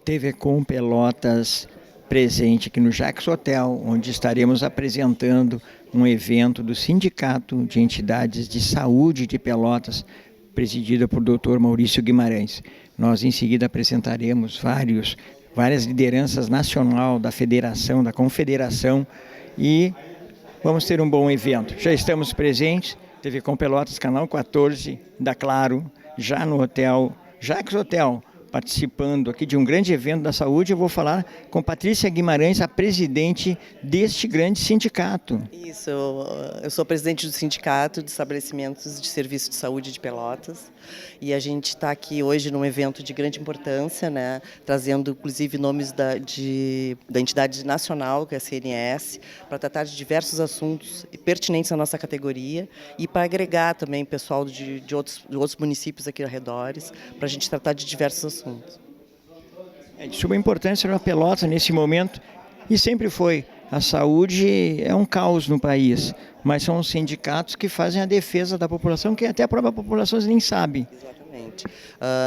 TV Com Pelotas presente aqui no Jacques Hotel, onde estaremos apresentando um evento do Sindicato de Entidades de Saúde de Pelotas, presidida por Dr. Maurício Guimarães. Nós em seguida apresentaremos várias lideranças nacional da federação, da confederação, e vamos ter um bom evento. Já estamos presentes, TV Com Pelotas, canal 14 da Claro, já no hotel Jacques Hotel, participando aqui de um grande evento da saúde. Eu vou falar com Patrícia Guimarães, a presidente deste grande sindicato. Isso, eu sou presidente do Sindicato de Estabelecimentos de Serviço de Saúde de Pelotas, e a gente está aqui hoje num evento de grande importância, né, trazendo inclusive nomes da entidade nacional, que é a CNS, para tratar de diversos assuntos pertinentes à nossa categoria e para agregar também pessoal de outros municípios aqui arredores, para a gente tratar de diversos assuntos. É de suma importância para Pelotas nesse momento, e sempre foi. A saúde é um caos no país, mas são os sindicatos que fazem a defesa da população, que até a própria população nem sabe. Exatamente.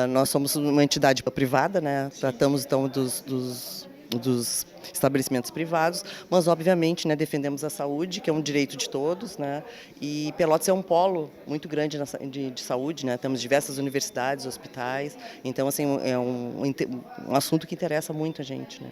Nós somos uma entidade privada, né? Tratamos então dos estabelecimentos privados, mas obviamente, né, defendemos a saúde, que é um direito de todos, né? E Pelotas é um polo muito grande de saúde, né? Temos diversas universidades, hospitais, então assim é um assunto que interessa muito a gente, né?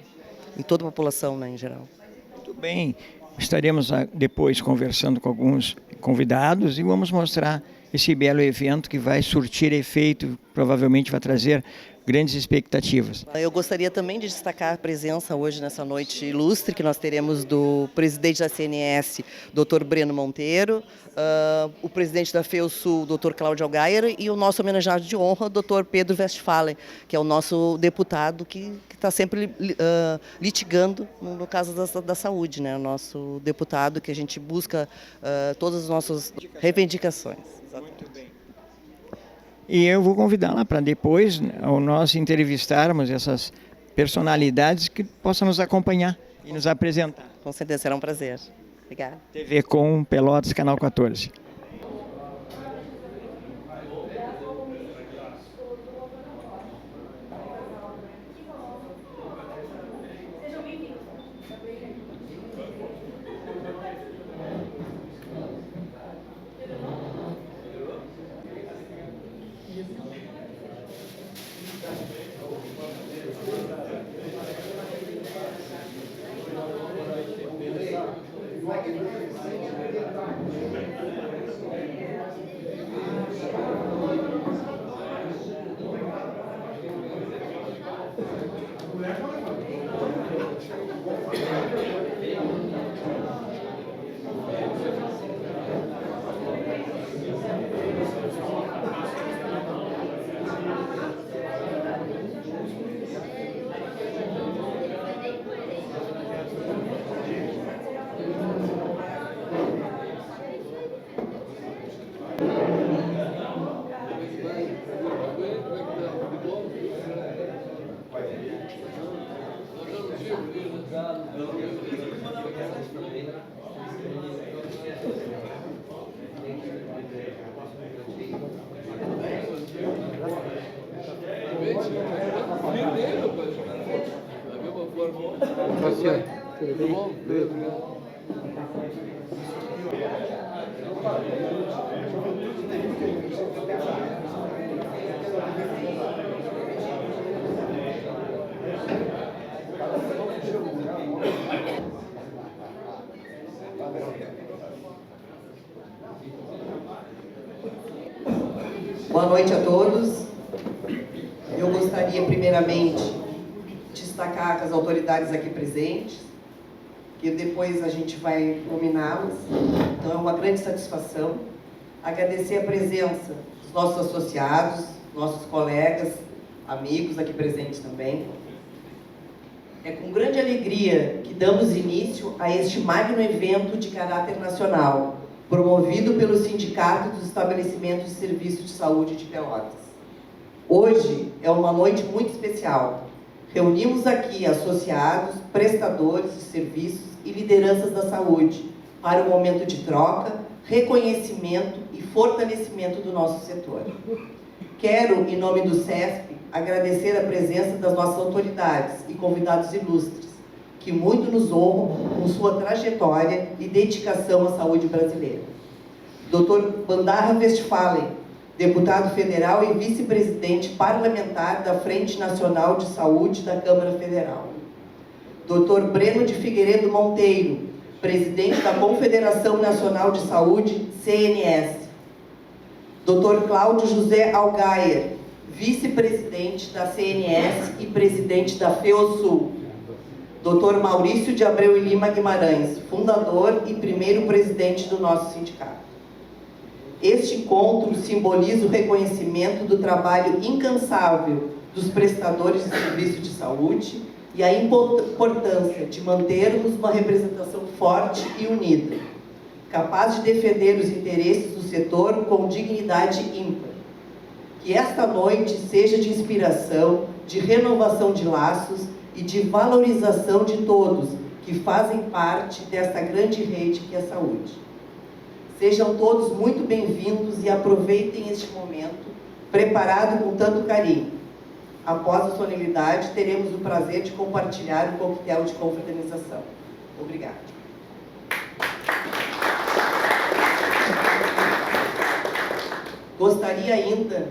Em toda a população, né, em geral. Muito bem, estaremos depois conversando com alguns convidados e vamos mostrar esse belo evento que vai surtir efeito, provavelmente vai trazer grandes expectativas. Eu gostaria também de destacar a presença hoje nessa noite ilustre que nós teremos do presidente da CNS, Dr. Breno Monteiro, o presidente da FEUSul, Dr. Cláudio Algaier, e o nosso homenageado de honra, Dr. Pedro Westphalen, que é o nosso deputado que está sempre litigando no caso da saúde, né? O nosso deputado que a gente busca todas as nossas reivindicações. Muito bem. E eu vou convidá-la para depois, ao nós entrevistarmos essas personalidades, que possam nos acompanhar e nos apresentar. Com certeza, será um prazer. Obrigada. TV Com Pelotas, canal 14. Tudo bom? Boa noite a todos. Eu gostaria, primeiramente, de destacar as autoridades aqui presentes, que depois a gente vai nominá-las. Então, é uma grande satisfação. Agradecer a presença dos nossos associados, nossos colegas, amigos aqui presentes também. É com grande alegria que damos início a este magno evento de caráter nacional, promovido pelo Sindicato dos Estabelecimentos de Serviço de Saúde de Pelotas. Hoje é uma noite muito especial. Reunimos aqui associados, prestadores de serviços e lideranças da saúde para um momento de troca, reconhecimento e fortalecimento do nosso setor. Quero, em nome do CESP, agradecer a presença das nossas autoridades e convidados ilustres, que muito nos honram com sua trajetória e dedicação à saúde brasileira. Dr. Bandarra Westphalen, deputado federal e vice-presidente parlamentar da Frente Nacional de Saúde da Câmara Federal. Dr. Breno de Figueiredo Monteiro, presidente da Confederação Nacional de Saúde, CNS. Dr. Cláudio José Algaia, vice-presidente da CNS e presidente da FEOSUL. Dr. Maurício de Abreu e Lima Guimarães, fundador e primeiro presidente do nosso sindicato. Este encontro simboliza o reconhecimento do trabalho incansável dos prestadores de serviço de saúde e a importância de mantermos uma representação forte e unida, capaz de defender os interesses do setor com dignidade ímpar. Que esta noite seja de inspiração, de renovação de laços e de valorização de todos que fazem parte desta grande rede que é a saúde. Sejam todos muito bem-vindos e aproveitem este momento, preparado com tanto carinho. Após a solenidade, teremos o prazer de compartilhar o coquetel de confraternização. Obrigada. Gostaria ainda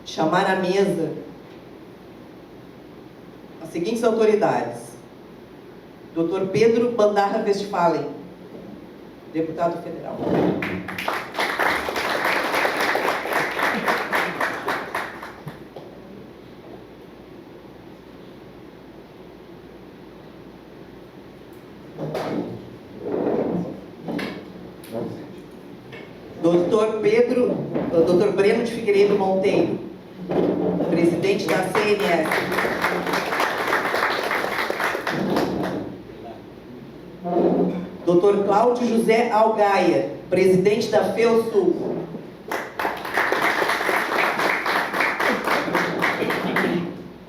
de chamar à mesa as seguintes autoridades. Dr. Pedro Bandarra Westphalen, deputado federal. Dr. Breno de Figueiredo Monteiro, presidente da CNS. Dr. Cláudio José Algaia, presidente da FEOSUL.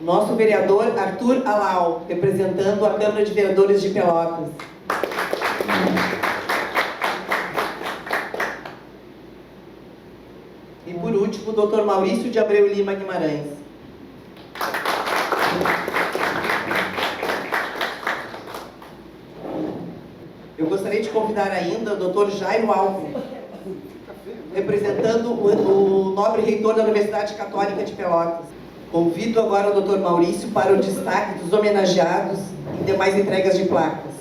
Nosso vereador Arthur Alau, representando a Câmara de Vereadores de Pelotas. E por último, o Dr. Maurício de Abreu Lima Guimarães. Eu gostaria de convidar ainda o Dr. Jairo Alves, representando o nobre reitor da Universidade Católica de Pelotas. Convido agora o Dr. Maurício para o destaque dos homenageados e demais entregas de placas.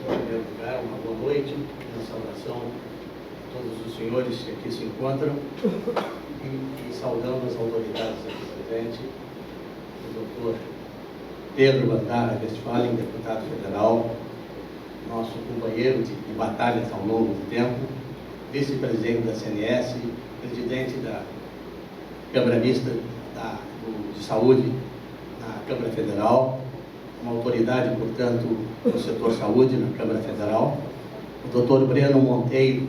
Em primeiro lugar, uma boa noite, uma saudação a todos os senhores que aqui se encontram e saudando as autoridades aqui presentes, o Dr. Pedro Bandarra Westphalen, deputado federal, nosso companheiro de batalhas ao longo do tempo, vice-presidente da CNS, presidente da Câmara Mista de Saúde na Câmara Federal, uma autoridade, portanto, do setor saúde na Câmara Federal, o Dr. Breno Monteiro,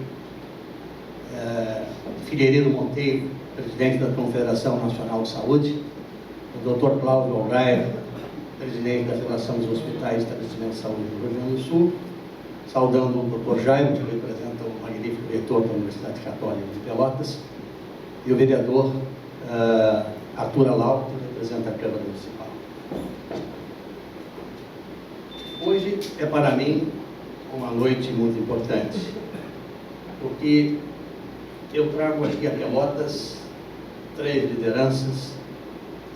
Figueiredo Monteiro, presidente da Confederação Nacional de Saúde, o Dr. Cláudio Algaia, presidente da Federação dos Hospitais e Estabelecimentos de Saúde do Rio Grande do Sul, saudando o Dr. Jairo, que representa o magnífico reitor da Universidade Católica de Pelotas, e o vereador Arthur Alau, que representa a Câmara Municipal. Hoje é para mim uma noite muito importante, porque eu trago aqui a Pelotas 3 lideranças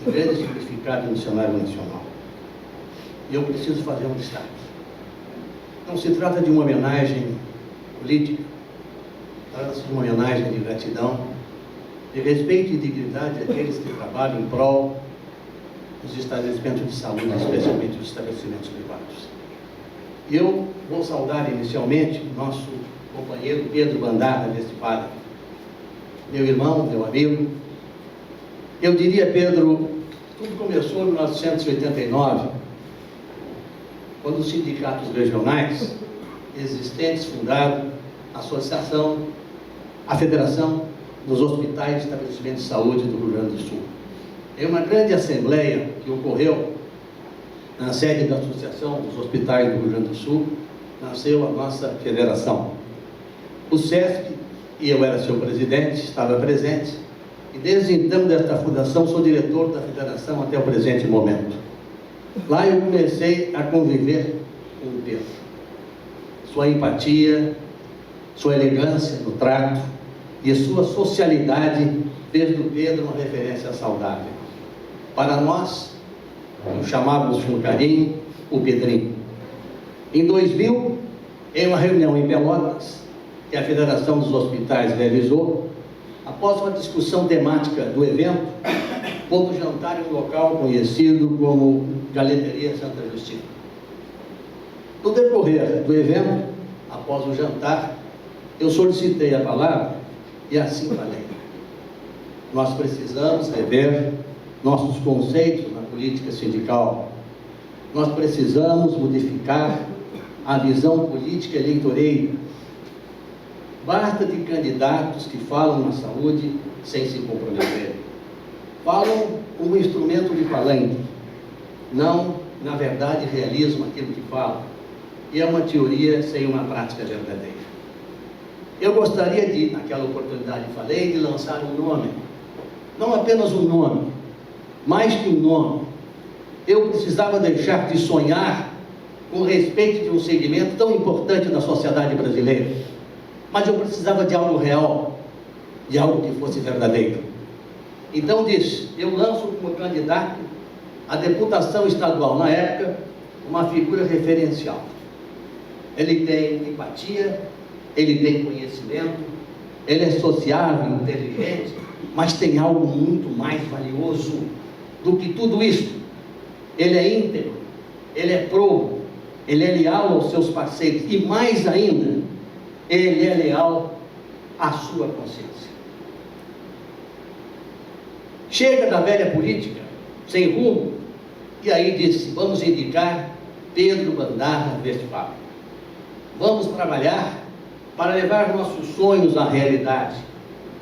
de grande significado no cenário nacional. E eu preciso fazer um destaque. Não se trata de uma homenagem política, trata-se de uma homenagem de gratidão, de respeito e dignidade àqueles que trabalham em prol dos estabelecimentos de saúde, especialmente os estabelecimentos privados. E eu vou saudar inicialmente o nosso companheiro Pedro Bandarra Westphalen, meu irmão, meu amigo. Eu diria, Pedro, tudo começou em 1989, quando os sindicatos regionais existentes fundaram a Federação dos Hospitais e Estabelecimentos de Saúde do Rio Grande do Sul. em uma grande assembleia que ocorreu na sede da Associação dos Hospitais do Rio Grande do Sul, nasceu a nossa federação. O SESP, e eu era seu presidente, estava presente, e desde então desta fundação sou diretor da federação até o presente momento. Lá eu comecei a conviver com o Pedro. Sua empatia, sua elegância no trato e sua socialidade fez do Pedro uma referência saudável. Para nós, o chamávamos com carinho o Pedrinho. Em 2000, em uma reunião em Pelotas, que a Federação dos Hospitais realizou, após uma discussão temática do evento, fomos jantar em um local conhecido como Galeteria Santa Justina. No decorrer do evento, após o jantar, eu solicitei a palavra e assim falei. Nós precisamos rever nossos conceitos na política sindical. Nós precisamos modificar a visão política eleitoreira. Basta de candidatos que falam na saúde sem se comprometer. Falam como instrumento de palanque. Não, na verdade, realizam aquilo que falam. E é uma teoria sem uma prática verdadeira. Eu gostaria de, naquela oportunidade falei, de lançar um nome. Não apenas um nome, mais que um nome. Eu precisava deixar de sonhar com respeito de um segmento tão importante na sociedade brasileira. Mas eu precisava de algo real, de algo que fosse verdadeiro. Então disse, eu lanço como candidato à deputação estadual, na época, uma figura referencial. Ele tem empatia, ele tem conhecimento, ele é sociável, inteligente, mas tem algo muito mais valioso do que tudo isso. Ele é íntegro, ele é probo, ele é leal aos seus parceiros e, mais ainda, ele é leal à sua consciência. Chega da velha política, sem rumo, e aí disse, vamos indicar Pedro Bandarra Westphal. Vamos trabalhar para levar nossos sonhos à realidade.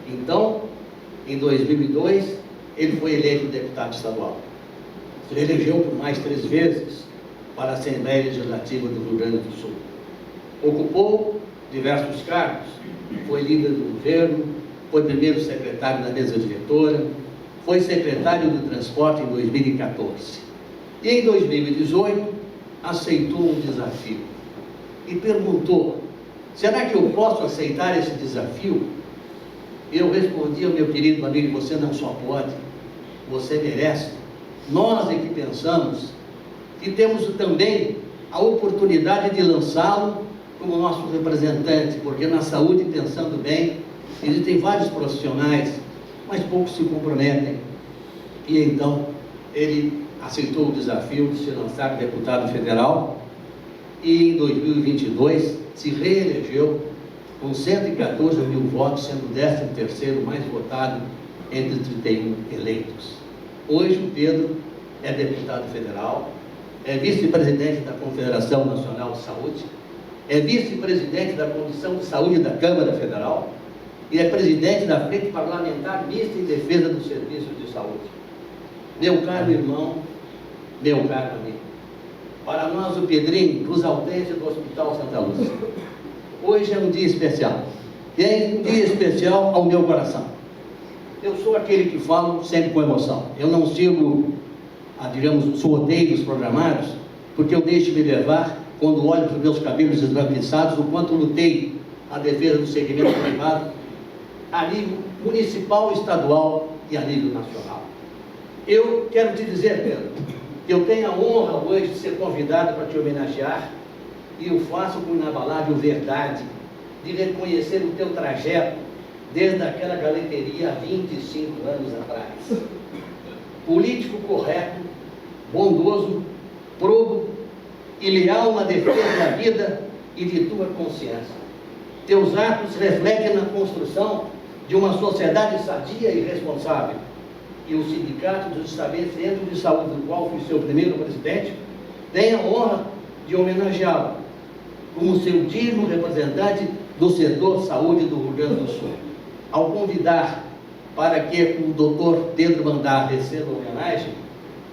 Então, em 2002, ele foi eleito deputado estadual. Se elegeu por mais 3 vezes para a Assembleia Legislativa do Rio Grande do Sul. Ocupou diversos cargos, foi líder do governo, foi primeiro secretário da mesa diretora, foi secretário do transporte em 2014. E em 2018, aceitou um desafio e perguntou, será que eu posso aceitar esse desafio? Eu respondi ao meu querido amigo, você não só pode, você merece. Nós é que pensamos que temos também a oportunidade de lançá-lo como nosso representante, porque na saúde, pensando bem, existem vários profissionais, mas poucos se comprometem. E então, ele aceitou o desafio de se lançar deputado federal e em 2022 se reelegeu com 114 mil votos, sendo o 13º mais votado entre 31 eleitos. Hoje o Pedro é deputado federal, é vice-presidente da Confederação Nacional de Saúde, é vice-presidente da Comissão de Saúde da Câmara Federal e é presidente da Frente Parlamentar Mista em Defesa do Serviço de Saúde. Meu caro irmão, meu caro amigo, para nós o Pedrinho, Cruz Altense do Hospital Santa Lúcia, hoje é um dia especial, e é um dia especial ao meu coração. Eu sou aquele que falo sempre com emoção, eu não sigo, digamos, os roteiros programados, porque eu deixo me levar quando olho para os meus cabelos esbranquiçados, o quanto lutei a defesa do segmento privado, a nível municipal, estadual e a nível nacional. Eu quero te dizer, Pedro, que eu tenho a honra hoje de ser convidado para te homenagear, e eu faço com inabalável verdade de reconhecer o teu trajeto desde aquela galeteria há 25 anos atrás. Político correto, bondoso, probo e leal na defesa da vida e de tua consciência. Teus atos refletem na construção de uma sociedade sadia e responsável. E o Sindicato dos Estabelecimentos de Saúde, do qual fui seu primeiro presidente, tem a honra de homenageá-lo como seu digno representante do setor saúde do Rio Grande do Sul, ao convidar para que o doutor Pedro Mandar receba a homenagem,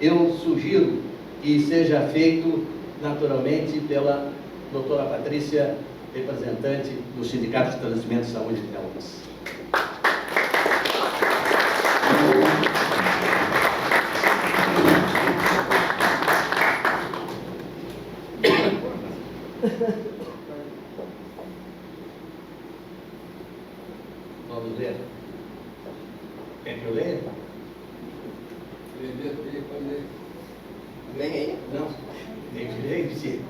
eu sugiro que seja feito naturalmente pela doutora Patrícia, representante do Sindicato de Estabelecimento de Saúde de Pelotas. Vamos ler? Quer que eu leia? Vem aí. Não, tem direito de ser.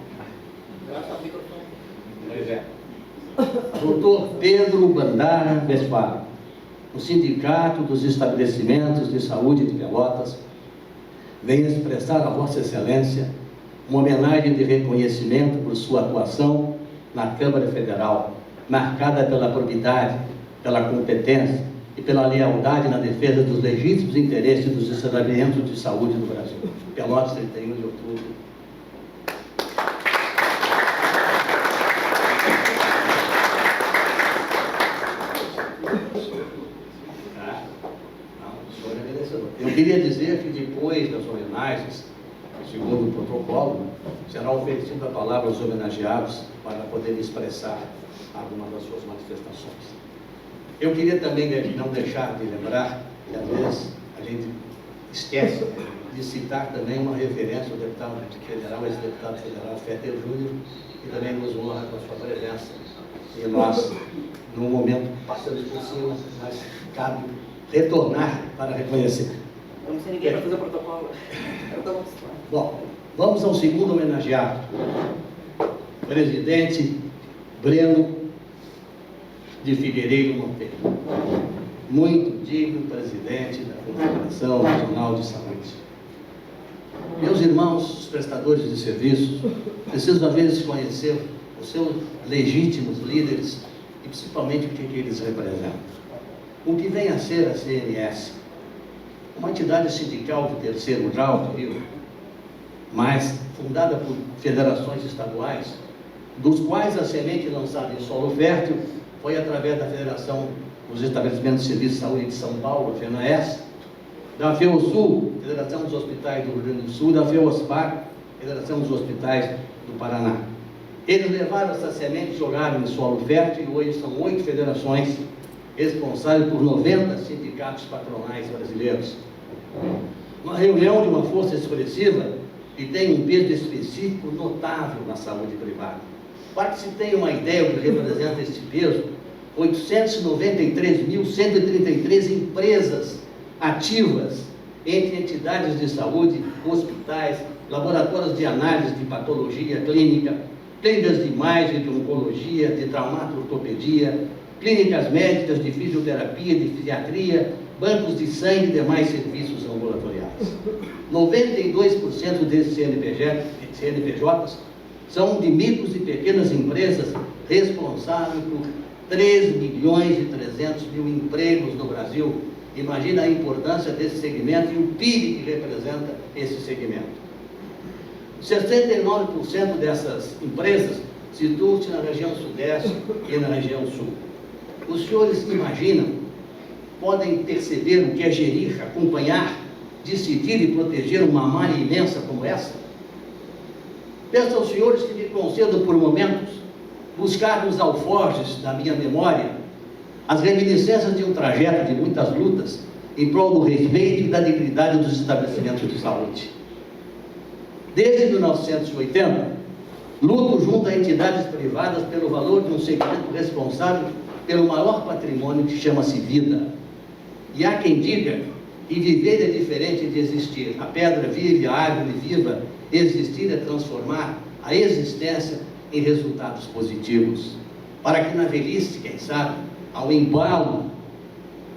Pois é. Doutor Pedro Bandara Westphal, o Sindicato dos Estabelecimentos de Saúde de Pelotas, vem expressar a Vossa Excelência uma homenagem de reconhecimento por sua atuação na Câmara Federal, marcada pela probidade, pela competência e pela lealdade na defesa dos legítimos interesses dos estabelecimentos de saúde do Brasil. Pelotas, 31 de outubro. Eu queria dizer que depois das homenagens, segundo o protocolo, será oferecida a palavra aos homenageados para poderem expressar alguma das suas manifestações. Eu queria também não deixar de lembrar que às vezes a gente esquece de citar também uma referência ao deputado federal, ex-deputado federal Féter Júnior, que também nos honra com a sua presença. E nós, num momento, passamos por cima, mas cabe retornar para reconhecer. Vamos sem ninguém para fazer o protocolo. Bom, vamos ao segundo homenageado. Presidente Breno de Figueiredo Monteiro. Muito digno presidente da Confederação Nacional de Saúde. Meus irmãos, os prestadores de serviços, precisam às vezes conhecer os seus legítimos líderes e principalmente o que eles representam. O que vem a ser a CNS, uma entidade sindical de terceiro grau, mas fundada por federações estaduais, dos quais a semente lançada em solo fértil foi através da Federação dos Estabelecimentos de Serviço de Saúde de São Paulo, a FENAES, da FEOSUL, Federação dos Hospitais do Rio Grande do Sul, da FEOSPAR, Federação dos Hospitais do Paraná. Eles levaram essa semente, jogaram em solo fértil e hoje são 8 federações responsáveis por 90 sindicatos patronais brasileiros. Uma reunião de uma força expressiva e tem um peso específico notável na saúde privada. Para que se tenha uma ideia do que representa esse peso, 893.133 empresas ativas entre entidades de saúde, hospitais, laboratórios de análise de patologia clínica, clínicas de imagem, de oncologia, de traumato-ortopedia, clínicas médicas de fisioterapia, de fisiatria, bancos de sangue e demais serviços ambulatoriais. 92% desses CNPJs são de micros e pequenas empresas responsáveis por 3.300.000 empregos no Brasil. Imagina a importância desse segmento e o PIB que representa esse segmento. 69% dessas empresas situam-se na região sudeste e na região sul. Os senhores imaginam, podem perceber o que é gerir, acompanhar, decidir e proteger uma malha imensa como essa? Peço aos senhores que me concedam por momentos buscar nos alforjes da minha memória as reminiscências de um trajeto de muitas lutas em prol do respeito e da dignidade dos estabelecimentos de saúde. Desde 1980, luto junto a entidades privadas pelo valor de um segmento responsável pelo maior patrimônio que chama-se vida. E há quem diga que viver é diferente de existir. A pedra vive, a árvore viva, existir é transformar a existência em resultados positivos. Para que na velhice, quem sabe, ao embalo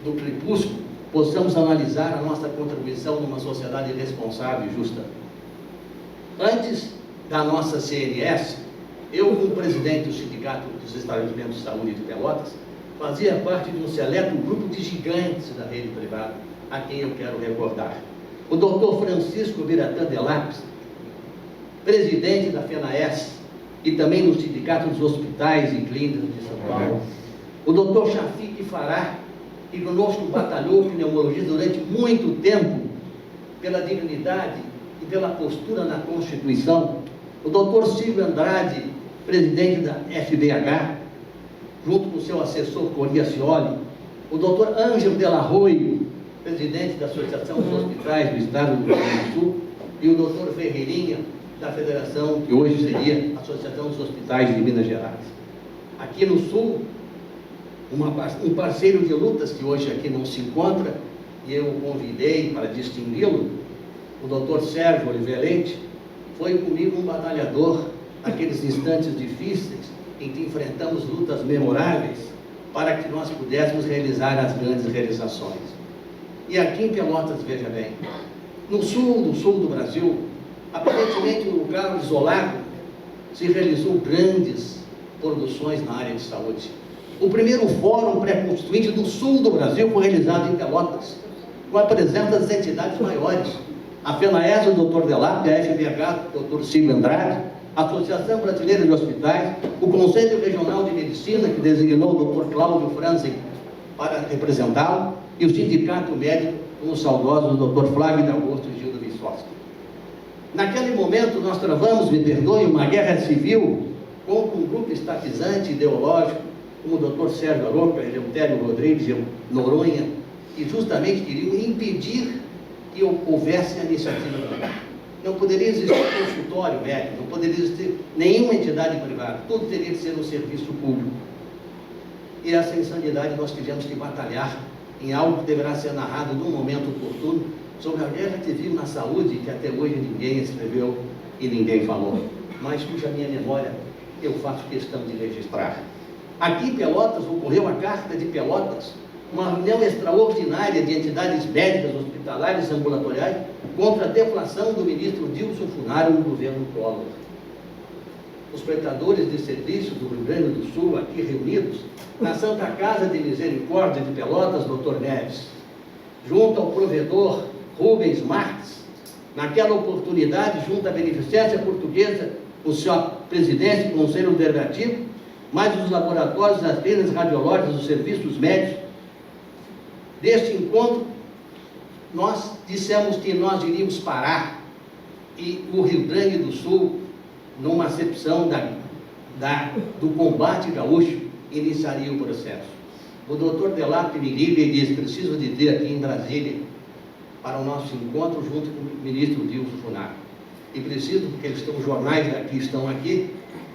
do crepúsculo, possamos analisar a nossa contribuição numa sociedade responsável e justa. Antes da nossa CNS, eu, como presidente do Sindicato dos Estabelecimentos de Saúde de Pelotas, fazia parte de um seleto grupo de gigantes da rede privada, a quem eu quero recordar. O doutor Francisco Biratã de Lápis, presidente da FENAES e também do Sindicato dos Hospitais e Clínicas de São Paulo. O doutor Shafiq Farah, que conosco batalhou pneumologia durante muito tempo, pela dignidade e pela postura na Constituição, o doutor Silvio Andrade, presidente da FBH, junto com seu assessor Coria Scioli, o doutor Ângelo Della Rui, presidente da Associação dos Hospitais do Estado do Rio Grande do Sul, e o doutor Ferreirinha, da Federação, que hoje seria a Associação dos Hospitais de Minas Gerais. Aqui no Sul, um parceiro de lutas que hoje aqui não se encontra, e eu o convidei para distingui-lo, o doutor Sérgio Oliveira Leite, foi comigo um batalhador naqueles instantes difíceis em que enfrentamos lutas memoráveis para que nós pudéssemos realizar as grandes realizações. E aqui em Pelotas, veja bem, no sul do Brasil, aparentemente um lugar isolado, se realizou grandes produções na área de saúde. O primeiro fórum pré-constituinte do sul do Brasil foi realizado em Pelotas, com a presença das entidades maiores. A FENAES, o Dr. Delap, a FBH, o Dr. Silvio Andrade, a Associação Brasileira de Hospitais, o Conselho Regional de Medicina, que designou o Dr. Cláudio Franzen para representá-lo, e o Sindicato Médico, com os saudosos Dr. Flávio de Augusto e Gildo Vissoski. Naquele momento, nós travamos, me perdoe, uma guerra civil contra um grupo estatizante ideológico, como o Dr. Sérgio Aroca, Eleutério Rodrigues e Noronha, que justamente queriam impedir que houvesse a iniciativa privada. Não poderia existir consultório médico, não poderia existir nenhuma entidade privada, tudo teria que ser um serviço público. E essa insanidade nós tivemos que batalhar em algo que deverá ser narrado num momento oportuno, sobre a guerra civil na saúde, que até hoje ninguém escreveu e ninguém falou, mas cuja minha memória eu faço questão de registrar. Aqui em Pelotas ocorreu a Carta de Pelotas, uma reunião extraordinária de entidades médicas, hospitalares e ambulatoriais contra a deflação do ministro Dilson Funaro no governo Collor. Os prestadores de serviços do Rio Grande do Sul, aqui reunidos, na Santa Casa de Misericórdia de Pelotas, Dr. Neves, junto ao provedor Rubens Marques, naquela oportunidade, junto à Beneficência Portuguesa, com sua presidência e conselho deliberativo, mais os laboratórios, as clínicas radiológicas, os serviços médicos. Deste encontro, nós dissemos que nós iríamos parar e o Rio Grande do Sul, numa acepção do combate gaúcho, iniciaria o processo. O doutor Delap me liga e diz: preciso de ter aqui em Brasília para o nosso encontro junto com o ministro Dilson Funaro. E preciso, porque os jornais daqui estão aqui,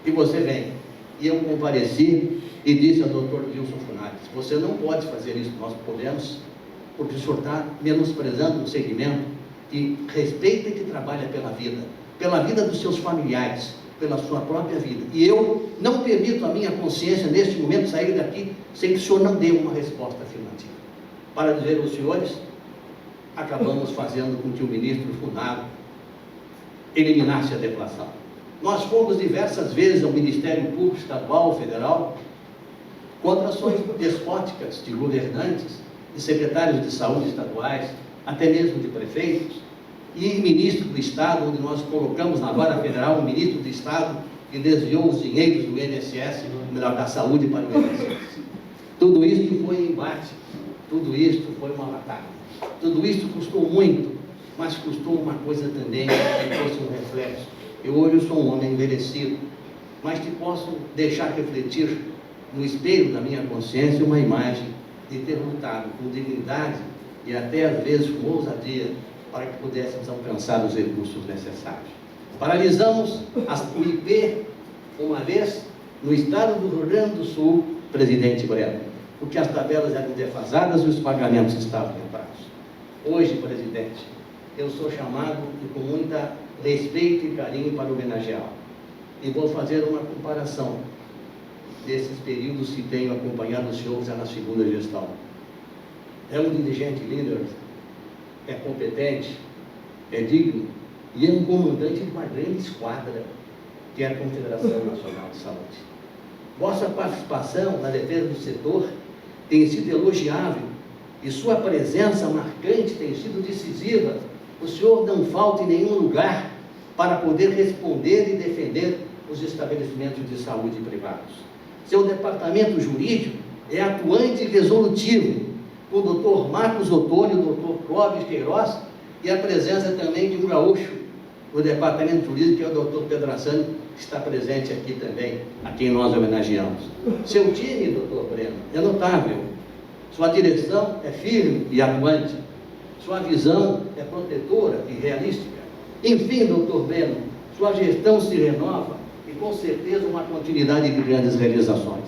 que você venha. E eu compareci e disse ao doutor Dilson Funaro: você não pode fazer isso, nós podemos, porque o senhor está menosprezando um segmento que respeita e que trabalha pela vida dos seus familiares, pela sua própria vida. E eu não permito a minha consciência, neste momento, sair daqui sem que o senhor não dê uma resposta afirmativa. Para dizer aos senhores, acabamos fazendo com que o ministro Funaro eliminasse a deflação. Nós fomos diversas vezes ao Ministério Público Estadual, Federal, contra ações despóticas de governantes, de secretários de saúde estaduais, até mesmo de prefeitos, e ministro do Estado, onde nós colocamos na vara federal um ministro do Estado que desviou os dinheiros do INSS, melhor, da saúde para o INSS. Tudo isso foi embate, tudo isso foi uma batalha. Tudo isso custou muito, mas custou uma coisa também, que fosse um reflexo. Eu hoje sou um homem envelhecido, mas que posso deixar refletir no espelho da minha consciência uma imagem de ter lutado com dignidade e até às vezes com ousadia para que pudéssemos alcançar os recursos necessários. Paralisamos o IP uma vez no estado do Rio Grande do Sul, presidente Breno, porque as tabelas eram defasadas e os pagamentos estavam em prazo. Hoje, presidente, eu sou chamado e com muita respeito e carinho para homenageá-lo. E vou fazer uma comparação desses períodos que tenho acompanhado os senhores na segunda gestão. É um dirigente líder, é competente, é digno e é um comandante de uma grande esquadra, que é a Confederação Nacional de Saúde. Vossa participação na defesa do setor tem sido elogiável e sua presença marcante tem sido decisiva. O senhor não falta em nenhum lugar para poder responder e defender os estabelecimentos de saúde privados. Seu departamento jurídico é atuante e resolutivo, com o doutor Marcos Ottoni, o doutor Clóvis Queiroz, e a presença também de um gaúcho do Departamento Jurídico, que é o doutor Pedrassani, que está presente aqui também, a quem nós homenageamos. Seu time, doutor Breno, é notável. Sua direção é firme e atuante. Sua visão é protetora e realística. Enfim, doutor Breno, sua gestão se renova e, com certeza, uma continuidade de grandes realizações.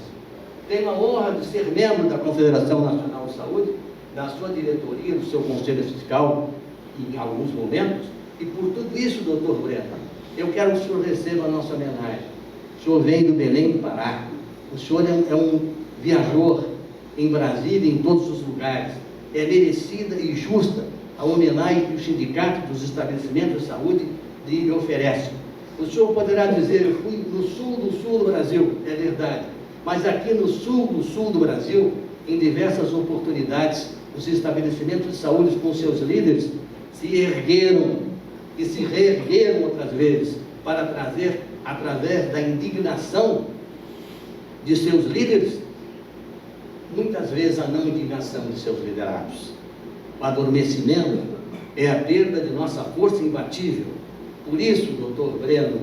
Tenho a honra de ser membro da Confederação Nacional de Saúde, da sua diretoria, do seu conselho fiscal, em alguns momentos, e por tudo isso, doutor Breno, eu quero que o senhor receba a nossa homenagem. O senhor vem do Belém do Pará. O senhor é um viajor em Brasília e em todos os lugares. É merecida e justa a homenagem que o Sindicato dos Estabelecimentos de Saúde lhe oferece. O senhor poderá dizer, eu fui no sul do Brasil, é verdade, mas aqui no sul do Brasil, em diversas oportunidades, os estabelecimentos de saúde com seus líderes se ergueram e se reergueram outras vezes para trazer, através da indignação de seus líderes, muitas vezes a não indignação de seus liderados. O adormecimento é a perda de nossa força imbatível. Por isso, doutor Breno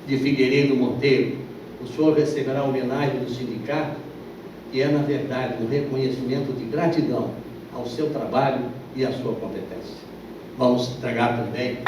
de Figueiredo Monteiro, o senhor receberá a homenagem do sindicato, que é, na verdade, um reconhecimento de gratidão ao seu trabalho e à sua competência. Vamos entregar também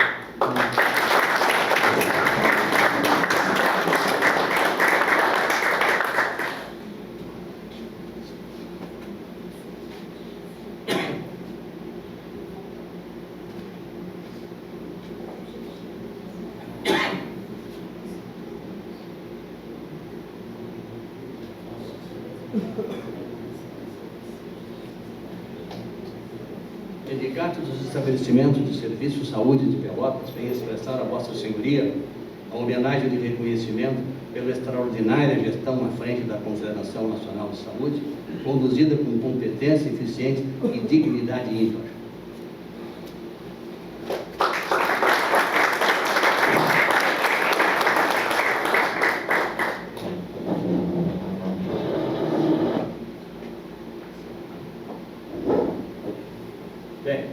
o Sindicato dos Estabelecimentos de Serviço de Saúde de Pelotas vem expressar a Vossa Senhoria a homenagem de reconhecimento pela extraordinária gestão à frente da Confederação Nacional de Saúde, conduzida com competência, eficiência e dignidade ímpar. Bem,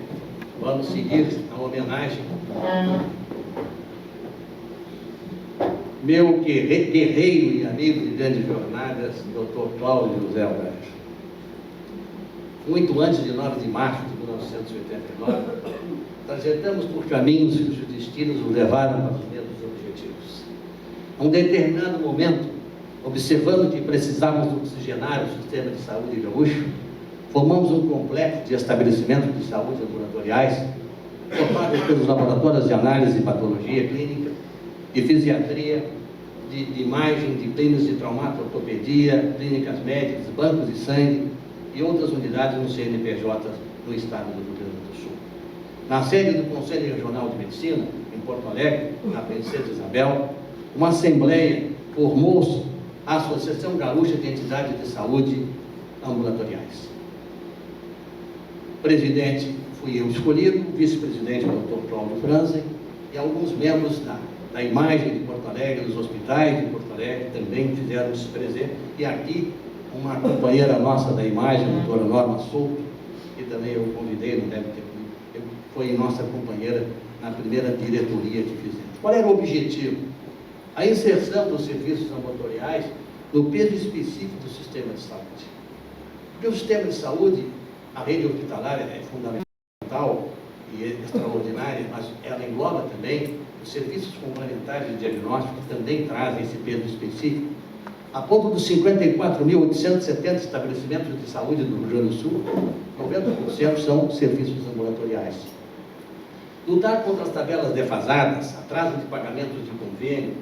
vamos seguir a homenagem. Meu guerreiro e amigo de grandes jornadas, Dr. Cláudio José Algair. Muito antes de 9 de março de 1989, trajetamos por caminhos que os destinos nos levaram para os mesmos objetivos. A um determinado momento, observando que precisávamos oxigenar o sistema de saúde gaúcho, formamos um complexo de estabelecimentos de saúde ambulatoriais, formados pelos laboratórios de análise e patologia clínica, de fisiatria, de imagem, de clínicas de traumato-ortopedia, clínicas médicas, bancos de sangue e outras unidades no CNPJ no estado do Rio Grande do Sul. Na sede do Conselho Regional de Medicina, em Porto Alegre, na Princesa Isabel, uma assembleia formou-se a Associação Gaúcha de Entidades de Saúde Ambulatoriais. Presidente fui eu escolhido, vice-presidente o Dr. Cláudio Franzen, e alguns membros da imagem de Porto Alegre, dos hospitais de Porto Alegre, também fizeram-se presente. E aqui, uma companheira nossa da imagem, a doutora Norma Souto, que também eu convidei, não deve ter vindo, foi nossa companheira na primeira diretoria que fizemos. Qual era o objetivo? A inserção dos serviços ambulatoriais no peso específico do sistema de saúde. Porque o sistema de saúde, a rede hospitalar é fundamental e extraordinária, mas ela engloba também os serviços complementares de diagnóstico, que também trazem esse peso específico. A ponto dos 54.870 estabelecimentos de saúde do Rio Grande do Sul, 90% são serviços ambulatoriais. Lutar contra as tabelas defasadas, atraso de pagamentos de convênio,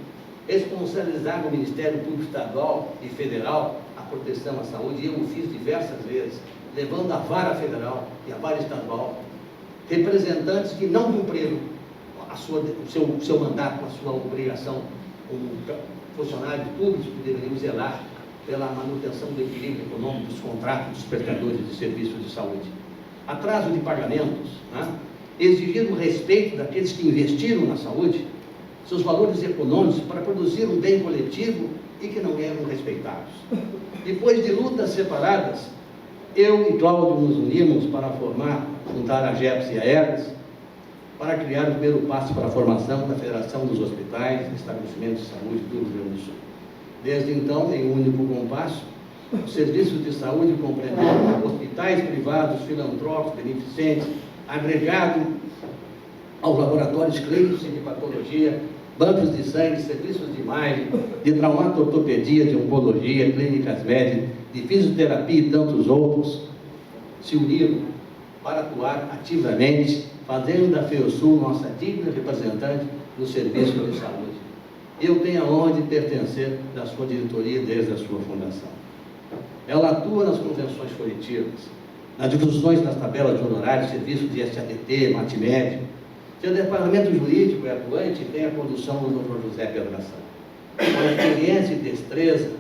responsabilizar o Ministério Público Estadual e Federal a proteção à saúde, e eu o fiz diversas vezes, levando a vara federal e a vara estadual, representantes que não cumpriram o seu mandato, a sua obrigação como funcionários públicos que deveriam zelar pela manutenção do equilíbrio econômico dos contratos dos prestadores de serviços de saúde. Atraso de pagamentos, né? Exigir o respeito daqueles que investiram na saúde, seus valores econômicos para produzir um bem coletivo e que não eram respeitados. Depois de lutas separadas, eu e Cláudio nos unimos para juntar a GEPS e a ERGS, para criar o primeiro passo para a formação da Federação dos Hospitais e Estabelecimentos de Saúde do Rio Grande do Sul. Desde então, em um único compasso, os serviços de saúde compreendem hospitais privados, filantrópicos, beneficentes, agregado aos laboratórios clínicos de patologia, bancos de sangue, serviços de imagem, de traumato-ortopedia, de oncologia, clínicas médicas, de fisioterapia e tantos outros, se uniram para atuar ativamente, fazendo da FEUSUL nossa digna representante do serviço de saúde. Eu tenho a honra de pertencer da sua diretoria desde a sua fundação. Ela atua nas convenções coletivas, nas discussões das tabelas de honorários, serviços de SADT, MATMED. Seu departamento jurídico é atuante e tem a condução do Dr. José Pedração. Com experiência e destreza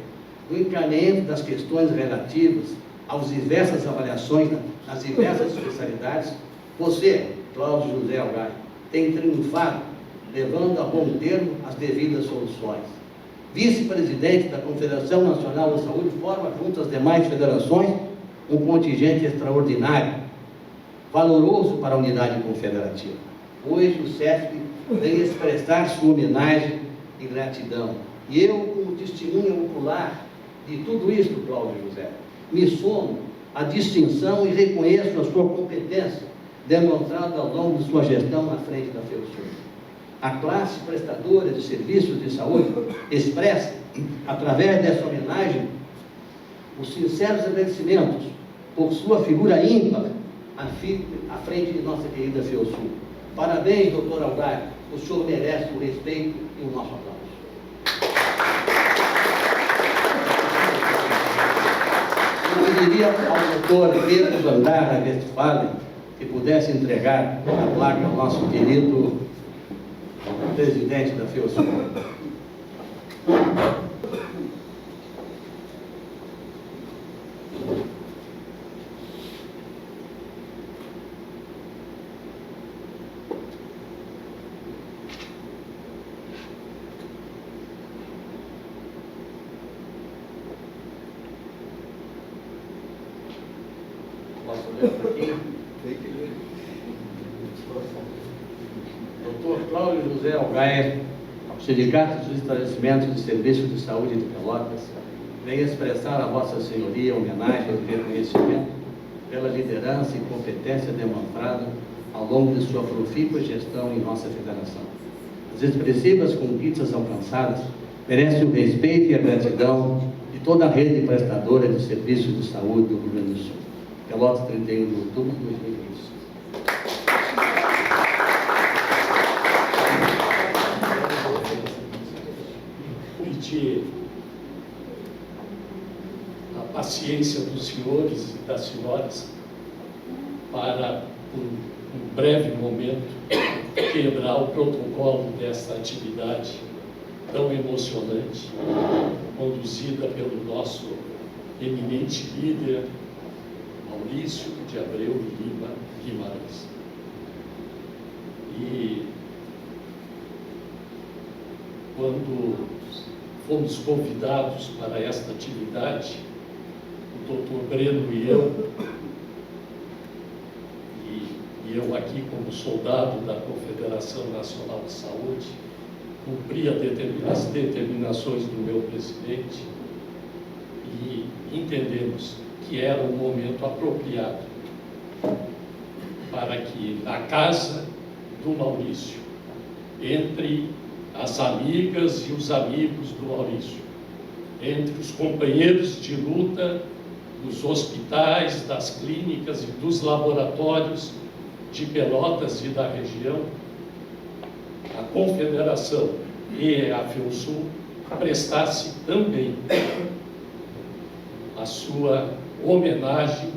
no encaminhamento das questões relativas às diversas avaliações nas diversas especialidades, você, Cláudio José Algaio, tem triunfado, levando a bom termo as devidas soluções. Vice-presidente da Confederação Nacional da Saúde, forma junto às demais federações um contingente extraordinário, valoroso para a unidade confederativa. Hoje o CESP vem expressar sua homenagem e gratidão. E eu, como testemunha ocular de tudo isso, Cláudio José, me somo à distinção e reconheço a sua competência demonstrada ao longo de sua gestão na frente da FEUSUL. A classe prestadora de serviços de saúde expressa, através dessa homenagem, os sinceros agradecimentos por sua figura ímpar à frente de nossa querida FEUSUL. Parabéns, doutor Algaio, o senhor merece o respeito e o nosso aplauso. Eu pediria ao doutor Pedro Vandara Westphalen que pudesse entregar a placa ao nosso querido presidente da FEUSUL. Posso ler um pouquinho? Doutor Cláudio José Algaio, Sindicato dos Estabelecimentos de Serviços de Saúde de Pelotas, vem expressar a Vossa Senhoria homenagem e reconhecimento pela liderança e competência demonstrada ao longo de sua profícua gestão em nossa federação. As expressivas conquistas alcançadas merecem o respeito e a gratidão de toda a rede prestadora de serviços de saúde do Rio Grande do Sul. Pelotas, 31 de outubro de 2020. Pedir a paciência dos senhores e das senhoras para, por um breve momento, quebrar o protocolo dessa atividade tão emocionante, conduzida pelo nosso eminente líder, Maurício de Abreu e Lima Guimarães. E quando fomos convidados para esta atividade, o doutor Breno e eu aqui como soldado da Confederação Nacional de Saúde, cumpri as determinações do meu presidente e entendemos que era o momento apropriado para que na casa do Maurício, entre as amigas e os amigos do Maurício, entre os companheiros de luta dos hospitais, das clínicas e dos laboratórios de Pelotas e da região, a Confederação e a FEUSUL prestasse também a sua homenagem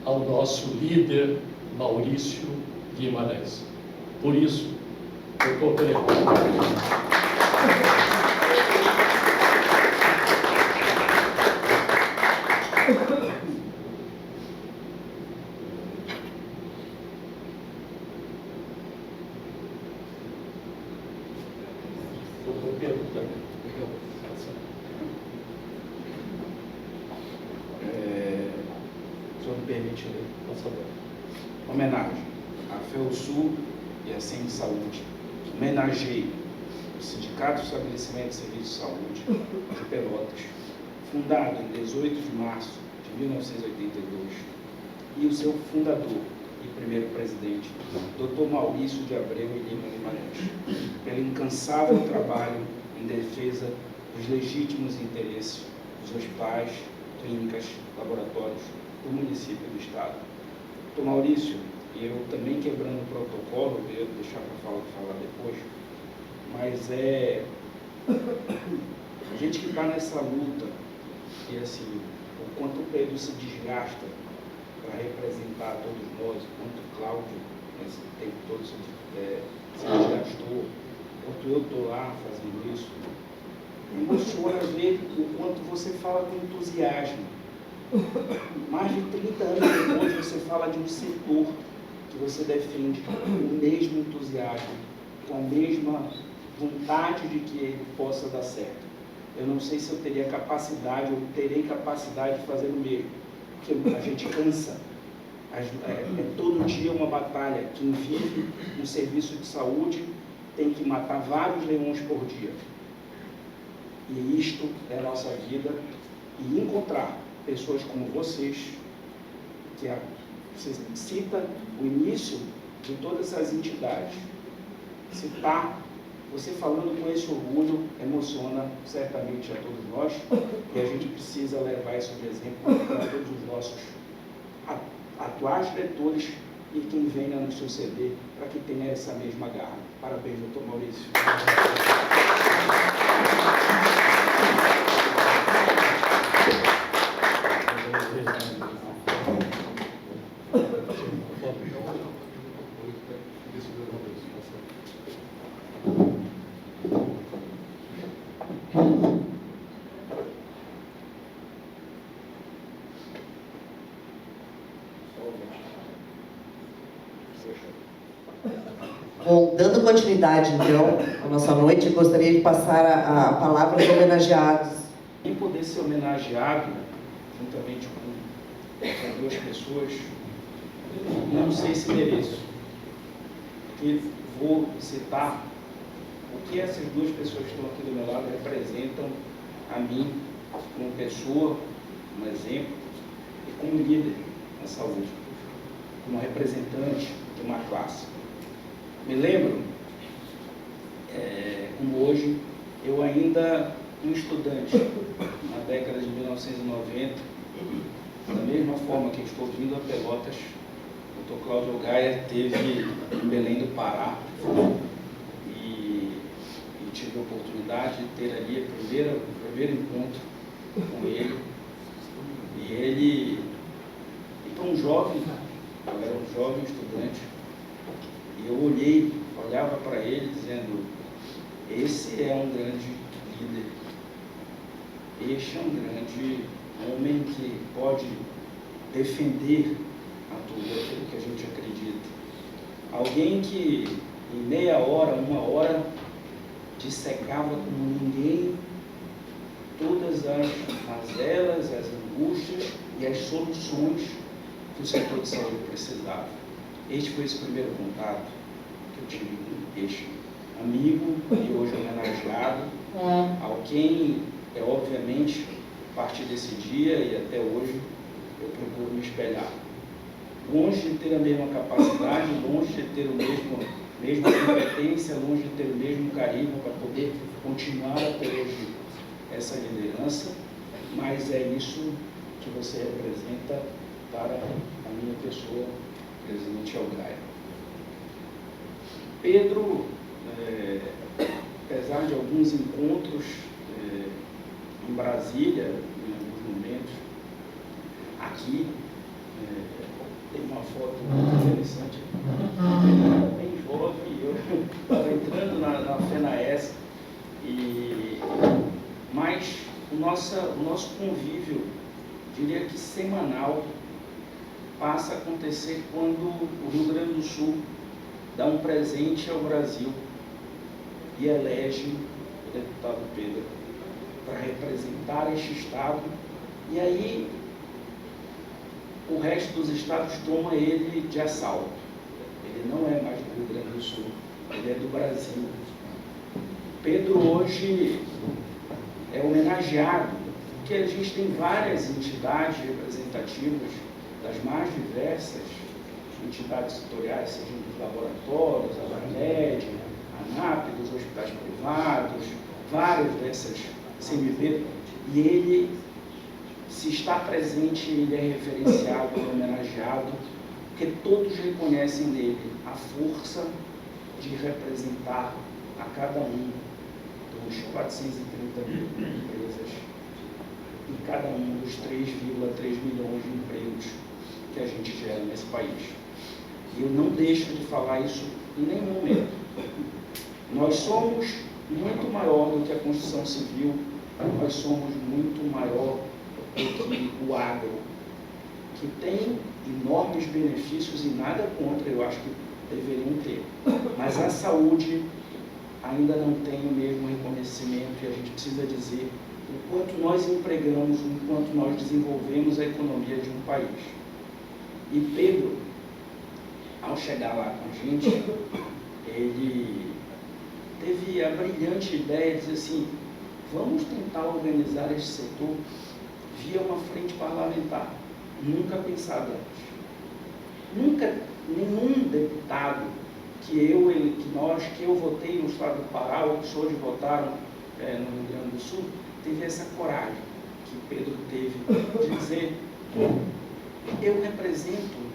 ao nosso líder Maurício Guimarães. Por isso, eu estou preparado. permite ler, por favor. Homenagem à FEUSUL e à CN Saúde. Homenageei o Sindicato de Estabelecimento de Serviço de Saúde de Pelotas, fundado em 18 de março de 1982, e o seu fundador e primeiro presidente, Dr. Maurício de Abreu e Lima Guimarães, pelo incansável trabalho em defesa dos legítimos interesses dos hospitais, clínicas, laboratórios do município e do Estado. Dr. Maurício, e eu também quebrando o protocolo, eu ia deixar para falar depois, mas a gente que está nessa luta, e assim, o quanto o Pedro se desgasta para representar todos nós, o quanto o Cláudio, nesse tempo todo, se desgastou, enquanto eu estou lá fazendo isso, me emociona ver o quanto você fala com entusiasmo. Mais de 30 anos depois, você fala de um setor que você defende com o mesmo entusiasmo, com a mesma vontade de que ele possa dar certo. Eu não sei se eu teria capacidade, ou terei capacidade de fazer o mesmo, porque a gente cansa. É todo dia uma batalha. Quem vive no serviço de saúde tem que matar vários leões por dia. E isto é a nossa vida. E encontrar pessoas como vocês, que você cita o início de todas essas entidades, citar, você falando com esse orgulho, emociona certamente a todos nós, e a gente precisa levar isso de exemplo para todos os nossos atuais diretores e quem venha nos suceder, para que tenha essa mesma garra. Parabéns, doutor Maurício. Bom, dando continuidade, então, à nossa noite, gostaria de passar a palavra aos homenageados. Em poder ser homenageado, juntamente com duas pessoas, não sei se mereço, porque vou citar o que essas duas pessoas que estão aqui do meu lado representam a mim, como pessoa, como exemplo, e como líder na saúde, como representante de uma classe. Me lembro, como hoje, eu ainda um estudante, na década de 1990, da mesma forma que estou vindo a Pelotas, o Dr. Cláudio Gaia teve em Belém do Pará, e tive a oportunidade de ter ali o primeiro encontro com ele. E ele, então um jovem, eu era um jovem estudante, e eu olhava para ele dizendo, esse é um grande líder, este é um grande homem que pode defender a tudo aquilo que a gente acredita. Alguém que em meia hora, uma hora, dissecava como ninguém todas as mazelas, as angústias e as soluções que o setor de saúde precisava. Este foi esse primeiro contato que eu tive com este amigo e hoje homenageado, ao quem, obviamente, a partir desse dia e até hoje, eu procuro me espelhar. Longe de ter a mesma capacidade, longe de ter a mesma competência, longe de ter o mesmo carisma para poder continuar a ter hoje essa liderança, mas é isso que você representa para a minha pessoa, presidente Algaia. Pedro, apesar de alguns encontros em Brasília, em alguns momentos, aqui, tem uma foto muito interessante, eu era bem jovem, eu estava entrando na FENAES, mas o nosso convívio, diria que semanal, passa a acontecer quando o Rio Grande do Sul dá um presente ao Brasil e elege o deputado Pedro para representar este Estado. E aí o resto dos estados toma ele de assalto. Ele não é mais do Rio Grande do Sul, ele é do Brasil. Pedro hoje é homenageado, porque a gente tem várias entidades representativas das mais diversas entidades setoriais, sejam dos laboratórios, a VANED, a ANAP, dos hospitais privados, várias dessas CMV, e ele, se está presente, ele é referenciado, é homenageado, porque todos reconhecem nele a força de representar a cada um dos 430 mil empresas e cada um dos 3,3 milhões de empregos que a gente gera nesse país. E eu não deixo de falar isso em nenhum momento. Nós somos muito maior do que a Constituição Civil, nós somos muito maior do que o agro, que tem enormes benefícios e nada contra, eu acho que deveriam ter. Mas a saúde ainda não tem o mesmo reconhecimento e a gente precisa dizer o quanto nós empregamos, o quanto nós desenvolvemos a economia de um país. E Pedro, ao chegar lá com a gente, ele teve a brilhante ideia de dizer assim, vamos tentar organizar esse setor via uma frente parlamentar. Nunca pensado antes. Nunca nenhum deputado que eu votei no estado do Pará, ou que hoje votaram no Rio Grande do Sul, teve essa coragem que Pedro teve de dizer, eu represento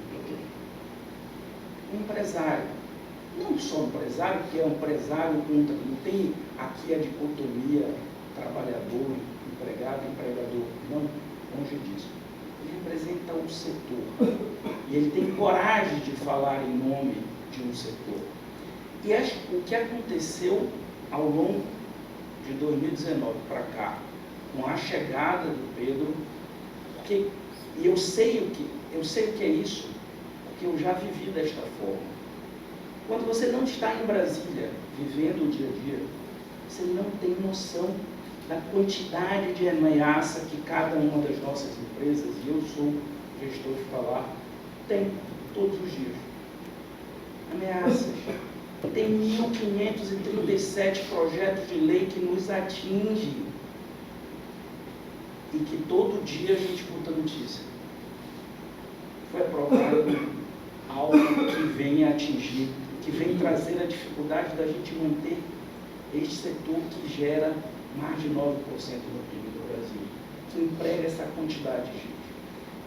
um empresário, não só um empresário, que é um empresário, não tem aqui a dicotomia trabalhador, empregado, empregador, não, longe disso. Ele representa um setor e ele tem coragem de falar em nome de um setor. E o que aconteceu ao longo de 2019 para cá, com a chegada do Pedro, porque eu sei o que é isso, porque eu já vivi desta forma. Quando você não está em Brasília, vivendo o dia a dia, você não tem noção da quantidade de ameaça que cada uma das nossas empresas, e eu sou gestor de falar, tem todos os dias. Ameaças. Tem 1.537 projetos de lei que nos atingem e que todo dia a gente escuta notícia. Foi aprovado algo que vem atingir, que vem trazer a dificuldade da gente manter este setor que gera mais de 9% do PIB do Brasil, que emprega essa quantidade de gente.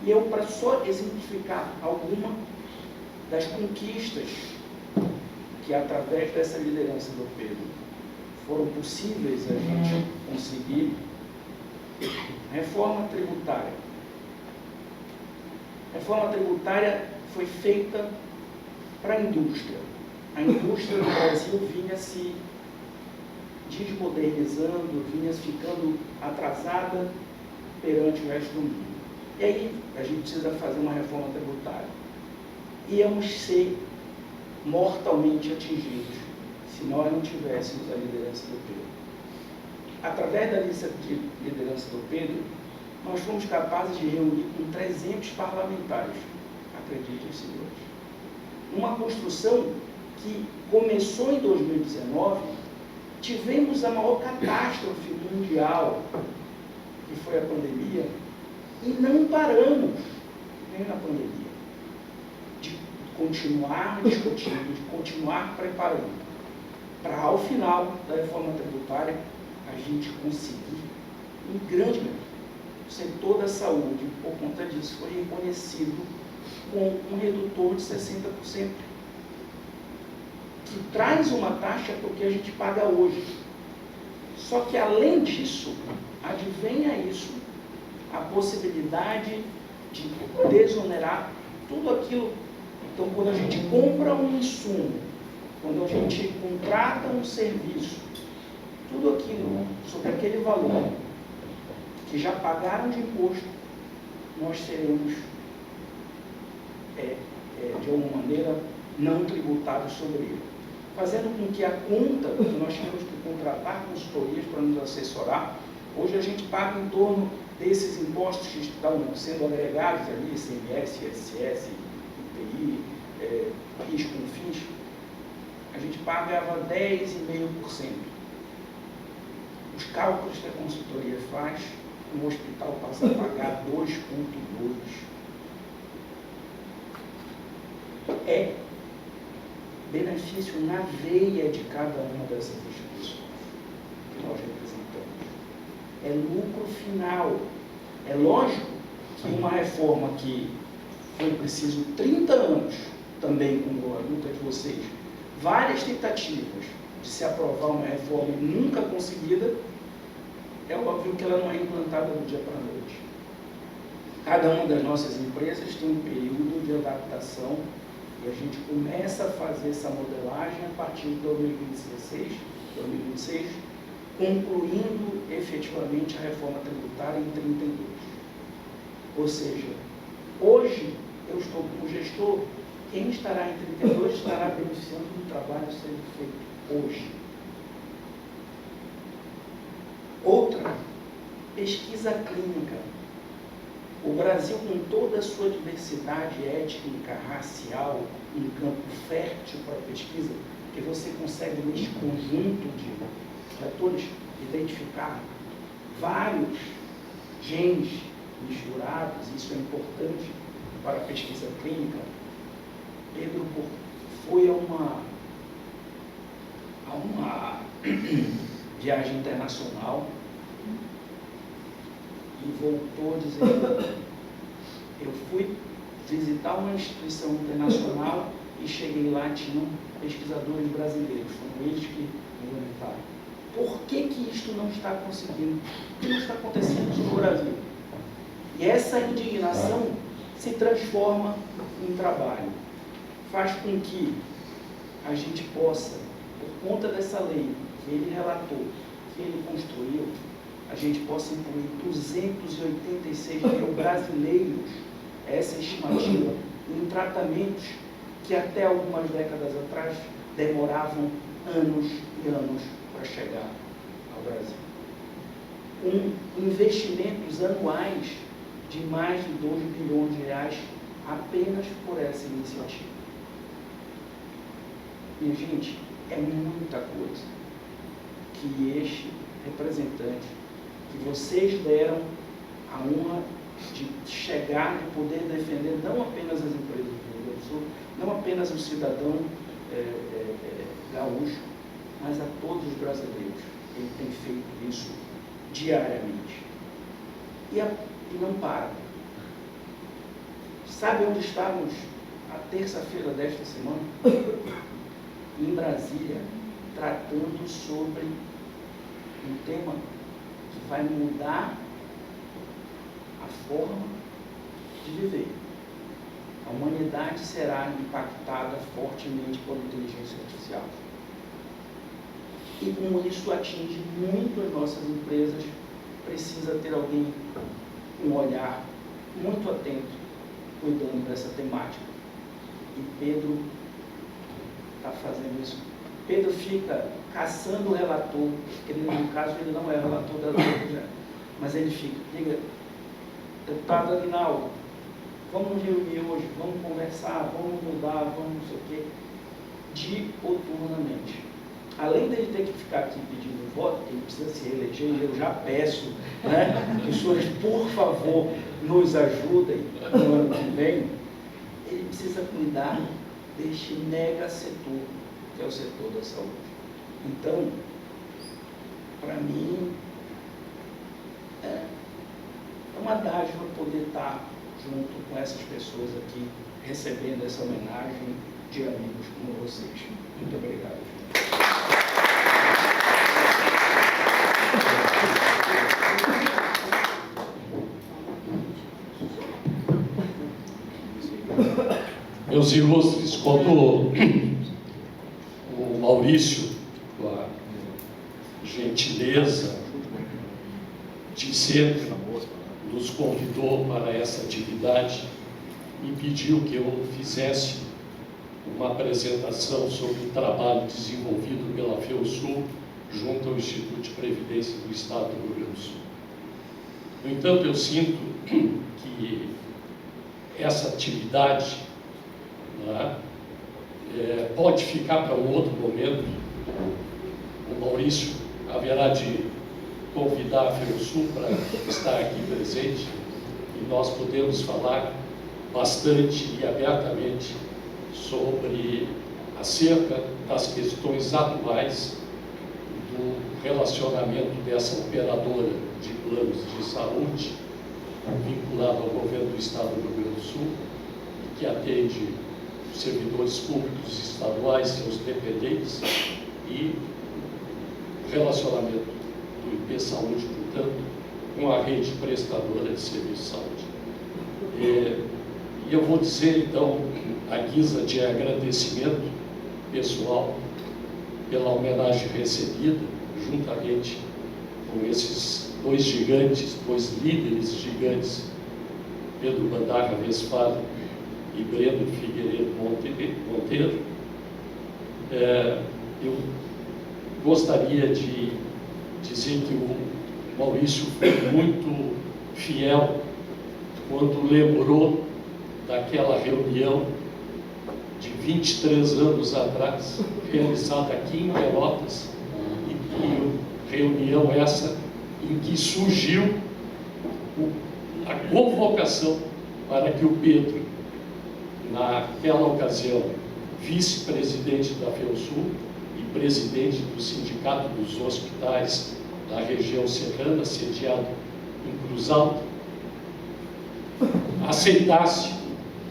E eu, para só exemplificar alguma das conquistas que, através dessa liderança do Pedro, foram possíveis a gente conseguir, reforma tributária. A reforma tributária foi feita para a indústria. A indústria no Brasil vinha se desmodernizando, vinha ficando atrasada perante o resto do mundo. E aí a gente precisa fazer uma reforma tributária. Íamos ser mortalmente atingidos se nós não tivéssemos a liderança do Pedro. Através da liderança do Pedro, nós fomos capazes de reunir com 300 parlamentares, acreditem, senhores. Uma construção que começou em 2019, tivemos a maior catástrofe mundial, que foi a pandemia, e não paramos, nem na pandemia, de continuar discutindo, de continuar preparando, para ao final da reforma tributária, a gente conseguir um grande ganho. O setor da saúde, por conta disso, foi reconhecido com um redutor de 60%, que traz uma taxa para o que a gente paga hoje. Só que, além disso, advenha isso, a possibilidade de desonerar tudo aquilo. Então, quando a gente compra um insumo, quando a gente contrata um serviço, tudo aquilo sobre aquele valor que já pagaram de imposto, nós seremos, de alguma maneira, não tributados sobre ele. Fazendo com que a conta que nós temos que contratar consultorias para nos assessorar, hoje a gente paga em torno desses impostos que estão sendo agregados ali, ICMS, ISS, IPI, PIS, CONFINS, a gente pagava 10,5%. Os cálculos que a consultoria faz, um hospital passa a pagar 2,2%. É benefício na veia de cada uma dessas instituições que nós representamos. É lucro final. É lógico que uma reforma que foi preciso 30 anos, também com a luta de vocês, várias tentativas de se aprovar uma reforma nunca conseguida, é óbvio que ela não é implantada do dia para a noite. Cada uma das nossas empresas tem um período de adaptação e a gente começa a fazer essa modelagem a partir de 2026, concluindo efetivamente a reforma tributária em 32. Ou seja, hoje eu estou como gestor, quem estará em 32 estará beneficiando do trabalho sendo feito hoje. Outra, pesquisa clínica. O Brasil, com toda a sua diversidade étnica, racial, um campo fértil para a pesquisa, que você consegue, neste conjunto de fatores, identificar vários genes misturados, isso é importante para a pesquisa clínica. Pedro foi a uma viagem internacional e voltou dizendo: eu fui visitar uma instituição internacional e cheguei lá, tinham pesquisadores brasileiros, foram eles que me orientaram. Por que isto não está conseguindo? O que não está acontecendo no Brasil? E essa indignação se transforma em trabalho. Faz com que a gente possa, por conta dessa lei que ele relatou, que ele construiu, a gente possa incluir 286 mil brasileiros, essa estimativa, em tratamentos que até algumas décadas atrás demoravam anos e anos para chegar ao Brasil. Com investimentos anuais de mais de 2 bilhões de reais apenas por essa iniciativa. E, gente, é muita coisa que este representante, que vocês deram a honra de chegar e poder defender não apenas as empresas do Rio Grande do Sul, não apenas o cidadão gaúcho, mas a todos os brasileiros. Ele tem feito isso diariamente. E não para. Sabe onde estávamos a terça-feira desta semana? Em Brasília, tratando sobre um tema que vai mudar a forma de viver. A humanidade será impactada fortemente pela inteligência artificial. E como isso atinge muito as nossas empresas, precisa ter alguém com um olhar muito atento, cuidando dessa temática. E Pedro está fazendo isso. Pedro fica caçando o relator, porque no caso ele não é relator da lei, mas ele fica, diga, deputado Aguinaldo, vamos reunir hoje, vamos conversar, vamos mudar, vamos não sei o quê, dioturnamente. Além dele ter que ficar aqui pedindo voto, que ele precisa se reeleger, e eu já peço, que os senhores, por favor, nos ajudem no ano que vem, ele precisa cuidar deste mega setor, que é o setor da saúde. Então, para mim, é uma dádiva poder estar junto com essas pessoas aqui, recebendo essa homenagem de amigos como vocês. Muito obrigado. Meus ilustres, quando o Maurício, com a gentileza de sempre, nos convidou para essa atividade e pediu que eu fizesse uma apresentação sobre o trabalho desenvolvido pela FEUSUL junto ao Instituto de Previdência do Estado do Rio Grande do Sul. No entanto, eu sinto que essa atividade, né, pode ficar para um outro momento. O Maurício haverá de convidar a FEUSUL para estar aqui presente e nós podemos falar bastante e abertamente sobre acerca das questões atuais do relacionamento dessa operadora de planos de saúde vinculada ao governo do Estado do Rio Grande do Sul, que atende os servidores públicos estaduais e os dependentes, e relacionamento do IP Saúde, portanto, com a rede prestadora de serviço de saúde. E eu vou dizer, então, a guisa de agradecimento pessoal pela homenagem recebida, juntamente com esses dois gigantes, dois líderes gigantes, Pedro Bandarra Westphalen e Breno Figueiredo Monteiro. Eu gostaria de dizer que o Maurício foi muito fiel quando lembrou daquela reunião de 23 anos atrás, realizada aqui em Pelotas, e reunião essa em que surgiu a convocação para que o Pedro, naquela ocasião, vice-presidente da FEUSUL e presidente do Sindicato dos Hospitais da região serrana, sediado em Cruz Alta, aceitasse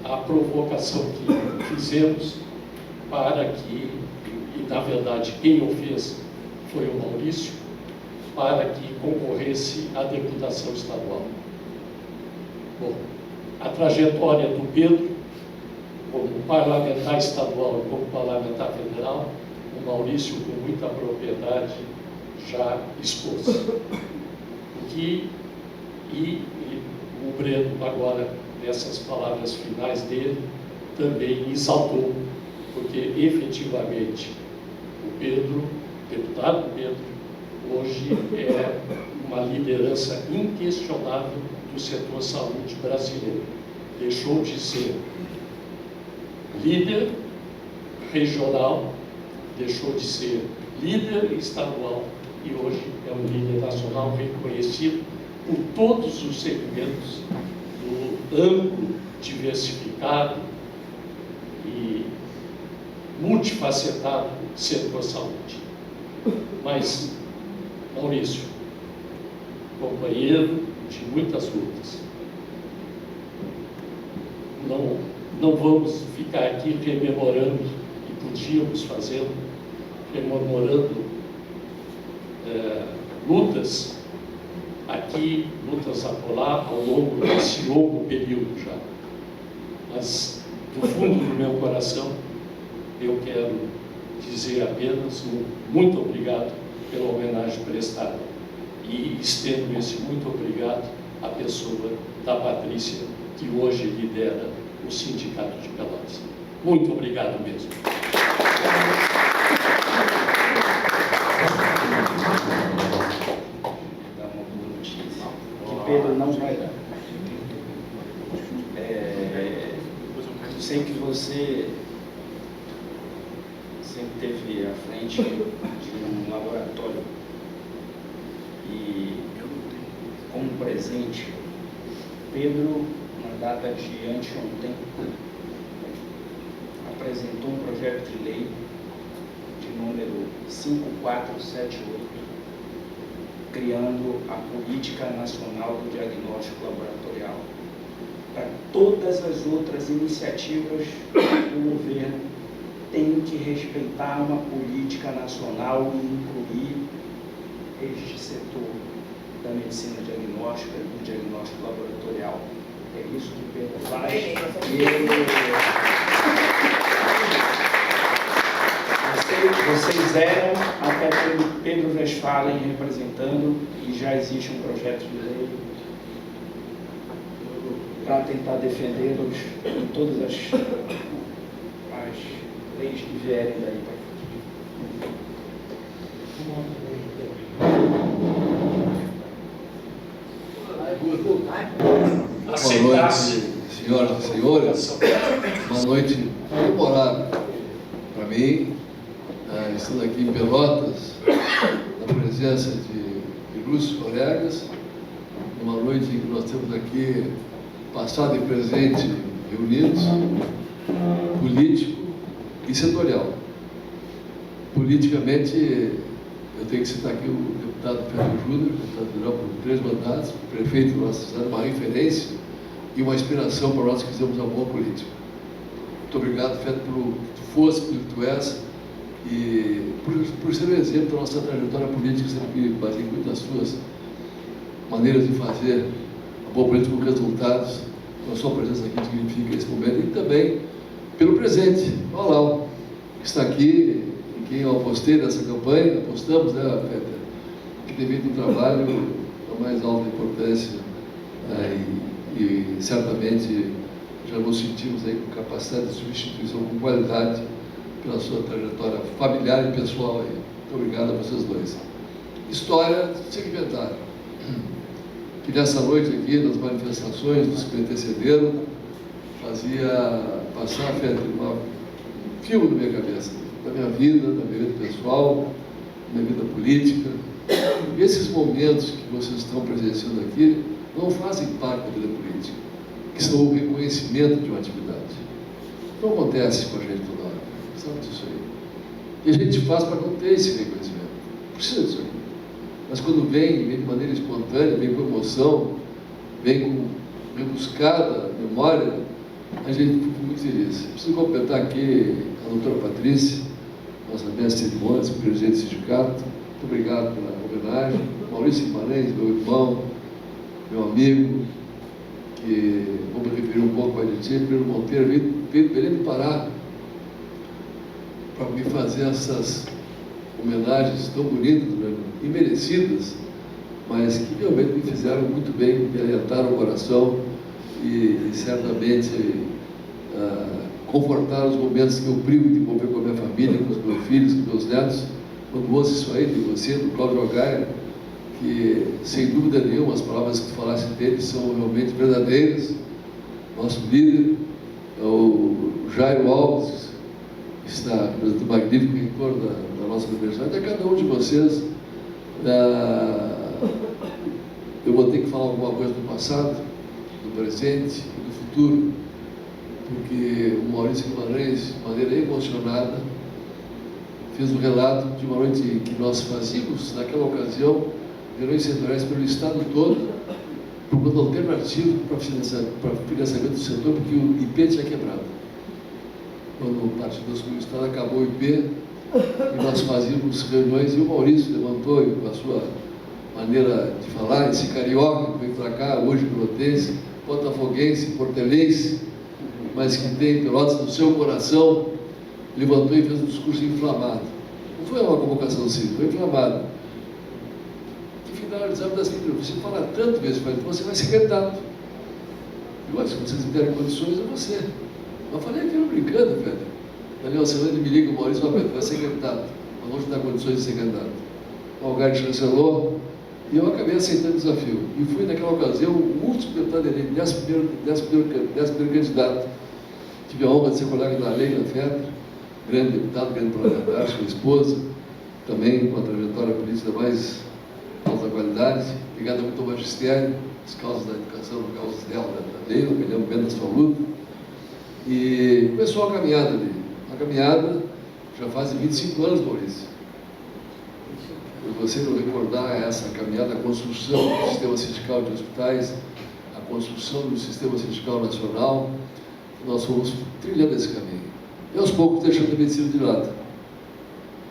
a provocação que fizemos para que, e na verdade quem o fez foi o Maurício, para que concorresse à deputação estadual. Bom, a trajetória do Pedro, como parlamentar estadual e como parlamentar federal, o Maurício, com muita propriedade, já expôs. E o Breno, agora, nessas palavras finais dele, também exaltou, porque efetivamente o Pedro, deputado Pedro, hoje é uma liderança inquestionável do setor saúde brasileiro. Deixou de ser líder regional, deixou de ser líder estadual e hoje é um líder nacional reconhecido por todos os segmentos do amplo, diversificado e multifacetado setor saúde. Mas, Maurício, companheiro de muitas lutas, não vamos ficar aqui rememorando, e podíamos fazê-lo, rememorando lutas aqui, lutas acolá, ao longo desse longo período já. Mas, do fundo do meu coração, eu quero dizer apenas um muito obrigado pela homenagem prestada. E estendo esse muito obrigado à pessoa da Patrícia, que hoje lidera o Sindicato de Pelotas. Muito obrigado mesmo. Dar uma boa notícia, que Pedro não vai dar. Eu sei que você sempre esteve à frente de um laboratório e, como presente, Pedro, na data de anteontem, apresentou um projeto de lei de número 5478, criando a Política Nacional do Diagnóstico Laboratorial. Para todas as outras iniciativas do governo, tem que respeitar uma política nacional e incluir este setor da medicina diagnóstica e do diagnóstico laboratorial. É isso que Pedro faz. Vocês eram até Pedro Westphalen representando, e já existe um projeto de lei para tentar defendê-los em todas as leis que vierem daí para frente. aceitasse. Boa noite, senhoras e senhores. Uma noite memorável para mim, estando aqui em Pelotas, na presença de ilustres colegas, uma noite em que nós temos aqui passado e presente reunidos, político e setorial. Politicamente, eu tenho que citar aqui o deputado Pedro Júnior, deputado federal por 3 mandatos, prefeito da nossa cidade, uma referência e uma inspiração para nós que fizemos a boa política. Muito obrigado, Fed, pelo que tu fosse, pelo que tu és, e por ser um exemplo da nossa trajetória política, sempre baseei muito nas tuas maneiras de fazer a boa política com resultados. A sua presença aqui significa esse momento, e também pelo presente, o Alau, que está aqui, em quem eu apostei nessa campanha, apostamos, né, Peter, que tem feito um trabalho da mais alta importância, e certamente já nos sentimos aí com capacidade de substituição, com qualidade, pela sua trajetória familiar e pessoal aí. Muito obrigado a vocês dois. História segmentar. Que nessa noite aqui, nas manifestações dos que me antecederam, fazia passar um filme na minha cabeça, da minha vida pessoal, da minha vida política. E esses momentos que vocês estão presenciando aqui não fazem parte da vida política, que são o reconhecimento de uma atividade. Não acontece com a gente toda hora, sabe disso aí. E a gente faz para não ter esse reconhecimento. Precisa disso aqui. Mas quando vem de maneira espontânea, vem com emoção, vem com rebuscada memória, a gente fica muito feliz. Preciso completar aqui a doutora Patrícia, nossa mestre de cerimônias, presidente do sindicato. Muito obrigado pela homenagem. Maurício Guimarães, meu irmão, meu amigo, que vou me referir um pouco a ti, Pedro Monteiro, veio de Belém do Pará para me fazer essas homenagens tão bonitas, né, e merecidas, mas que realmente me fizeram muito bem, me alentaram o coração e certamente confortaram os momentos que eu privo de envolver com a minha família, com os meus filhos, com os meus netos. Quando ouço isso aí de você, do Cláudio Algaia, que sem dúvida nenhuma as palavras que tu falaste dele são realmente verdadeiras. Nosso líder, o Jairo Alves, que está representando o magnífico reitor da nossa universidade, a cada um de vocês, eu vou ter que falar alguma coisa do passado, do presente e do futuro, porque o Maurício Guimarães, de maneira emocionada, fez um relato de uma noite que nós fazíamos, naquela ocasião, reuniões setoriais pelo Estado todo, procurando alternativo para financiamento do setor, porque o IP tinha quebrado. Quando o Partido das Comunidades do Estado acabou o IP, e nós fazíamos reuniões, e o Maurício levantou, com a sua maneira de falar, esse carioca que veio para cá, hoje pelotense, botafoguense, portelense, mas que tem Pelotas no seu coração, levantou e fez um discurso inflamado. Não foi uma convocação simples, foi inflamado. No final do exame das letras, você fala tanto mesmo, você vai ser candidato. E olha, se vocês me derem condições, é você. Eu falei aquilo brincando, Pedro. Daniel Celane me liga, o Maurício, vai ser candidato. Nós vamos te dar condições de ser candidato. O Algar chancelou, e eu acabei aceitando o desafio. E fui, naquela ocasião, o último deputado eleito, 11º candidato. Tive a honra de ser colega da Leila Fetter, grande deputado, grande parlamentar, sua esposa, também com a trajetória política mais alta qualidade, ligada muito ao magistério, as causas da educação, as causas dela, da Leila, me lembro bem da sua luta. E começou a caminhada ali. A caminhada já faz 25 anos, Maurício. Por você não recordar essa caminhada, a construção do sistema sindical de hospitais, a construção do sistema sindical nacional, nós fomos trilhando esse caminho. E aos poucos deixando a medicina de lado.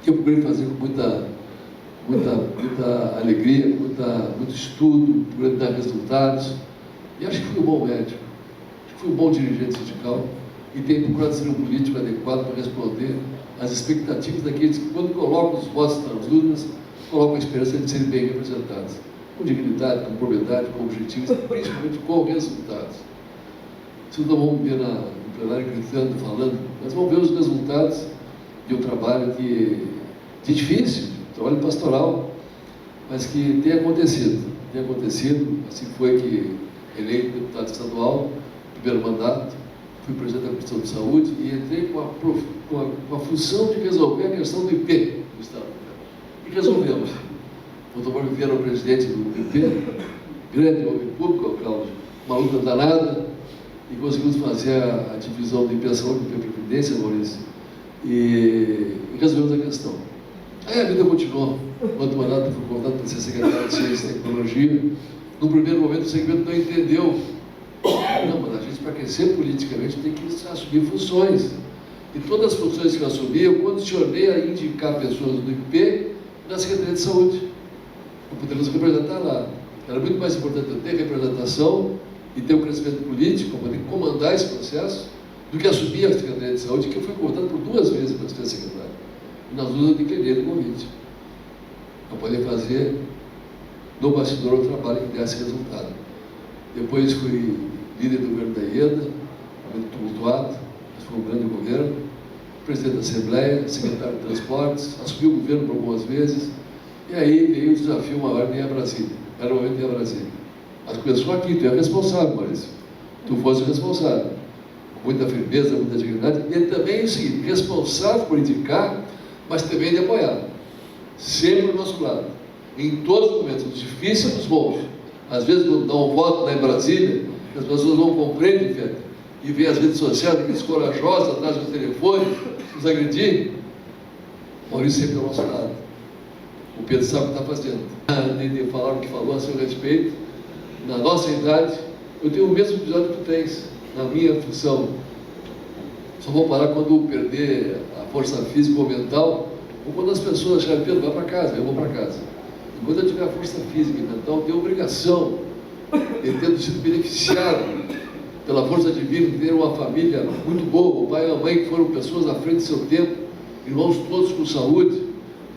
Que eu procurei fazer com muita alegria, muito estudo, procurando dar resultados. E acho que fui um bom médico, acho que fui um bom dirigente sindical e tenho procurado ser um político adequado para responder às expectativas daqueles que, quando colocam os votos nas urnas, colocam a esperança de serem bem representados, com dignidade, com propriedade, com objetivos e principalmente com resultados. Vocês não vão ver no plenário gritando, falando, mas vão ver os resultados de um trabalho que é difícil, trabalho pastoral, mas que tem acontecido. Assim foi que eleito deputado estadual, primeiro mandato, fui presidente da Comissão de Saúde e entrei com a função de resolver a questão do IP do Estado. E resolvemos. O doutor Vieira, o presidente do IP, grande homem público, o Cláudio, uma luta danada, e conseguimos fazer a divisão do IP da Saúde, do IP Previdência, Maurício, e resolvemos a questão. Aí a vida continuou. Quando o mandato foi convidado para ser secretário de Ciência e Tecnologia, no primeiro momento o segmento não entendeu. Não, mas a gente, para crescer politicamente, tem que assumir funções. E todas as funções que eu assumi, eu condicionei a indicar pessoas do IP na Secretaria de Saúde. Para podermos representar lá. Era muito mais importante eu ter representação e ter um crescimento político, para poder comandar esse processo, do que assumir a Secretaria de Saúde, que eu fui convidado por 2 vezes para ser secretário. E nas 2 eu declinei do convite. Para poder fazer no bastidor o trabalho que desse resultado. Depois fui líder do governo da IEDA, muito tumultuado, mas foi um grande governo, presidente da Assembleia, secretário de Transportes, assumi o governo por algumas vezes, e aí veio o desafio maior de ir a Brasília. Era o momento de ir a Brasília. Mas começou aqui, tu é responsável, Maurício. Tu fosse responsável. Com muita firmeza, muita dignidade, e também o seguinte, responsável por indicar, mas também de apoiar. Sempre do nosso lado. Em todos os momentos, os difíceis e os bons. Às vezes, quando dá um voto lá em Brasília, as pessoas não compreendem, Fede, e vêm as redes sociais, aqueles corajosos atrás do telefone, nos agredir. Maurício sempre ao nosso lado. O Pedro sabe o que está fazendo. De falar o que falou a seu respeito, na nossa idade, eu tenho o mesmo episódio que tu tens, na minha função. Só vou parar quando perder a força física ou mental, ou quando as pessoas acharem, Pedro, vai para casa, eu vou para casa. E quando eu tiver a força física e mental, eu tenho obrigação de ter sido beneficiado pela força divina, de ter uma família muito boa, o pai e a mãe que foram pessoas à frente do seu tempo, irmãos todos com saúde,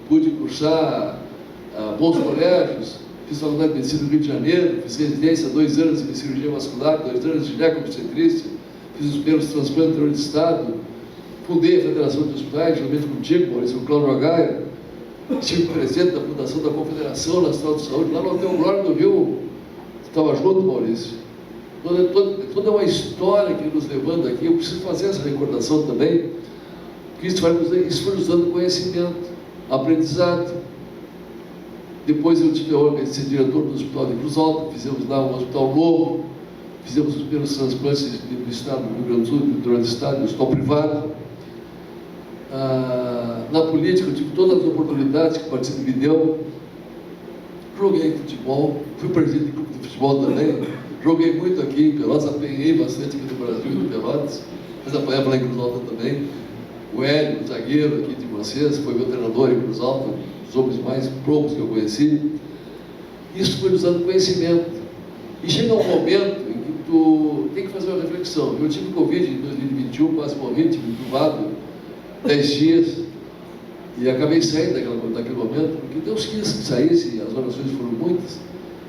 pude cursar bons colégios, fiz faculdade de medicina no Rio de Janeiro, fiz residência 2 anos em cirurgia vascular, 2 anos de gineco-obstetrícia, fiz os primeiros transplantes no interior do Estado, fundei a Federação de Hospitais, juntamente contigo, Maurício, o Cláudio Agaia, estive presidente da Fundação da Confederação Nacional de Saúde, lá no Hotel Glória do Rio, estava junto, Maurício. Toda uma história que nos levando aqui, eu preciso fazer essa recordação também, porque isso foi nos dando conhecimento, aprendizado. Depois eu tive a honra de ser diretor do Hospital de Cruz Alta, fizemos lá um hospital novo, fizemos os primeiros transplantes do Estado, do Rio Grande do Sul, do Estado, do hospital privado. Na política, eu tive todas as oportunidades que o partido me deu. Joguei futebol, fui presidente de clube de futebol também. Joguei muito aqui em Pelotas, apanhei bastante aqui no Brasil e no Pelotas, mas apanhava lá em Cruz Alta também. O Hélio, o zagueiro aqui de vocês, foi meu treinador em Cruz Alta, um dos homens mais provos que eu conheci. Isso foi nos dando conhecimento. E chega um momento em que tu tem que fazer uma reflexão. Eu tive Covid em 2021, quase morri, tive entubado 10 dias, e acabei saindo daquele momento, porque Deus quis que saísse, as orações foram muitas.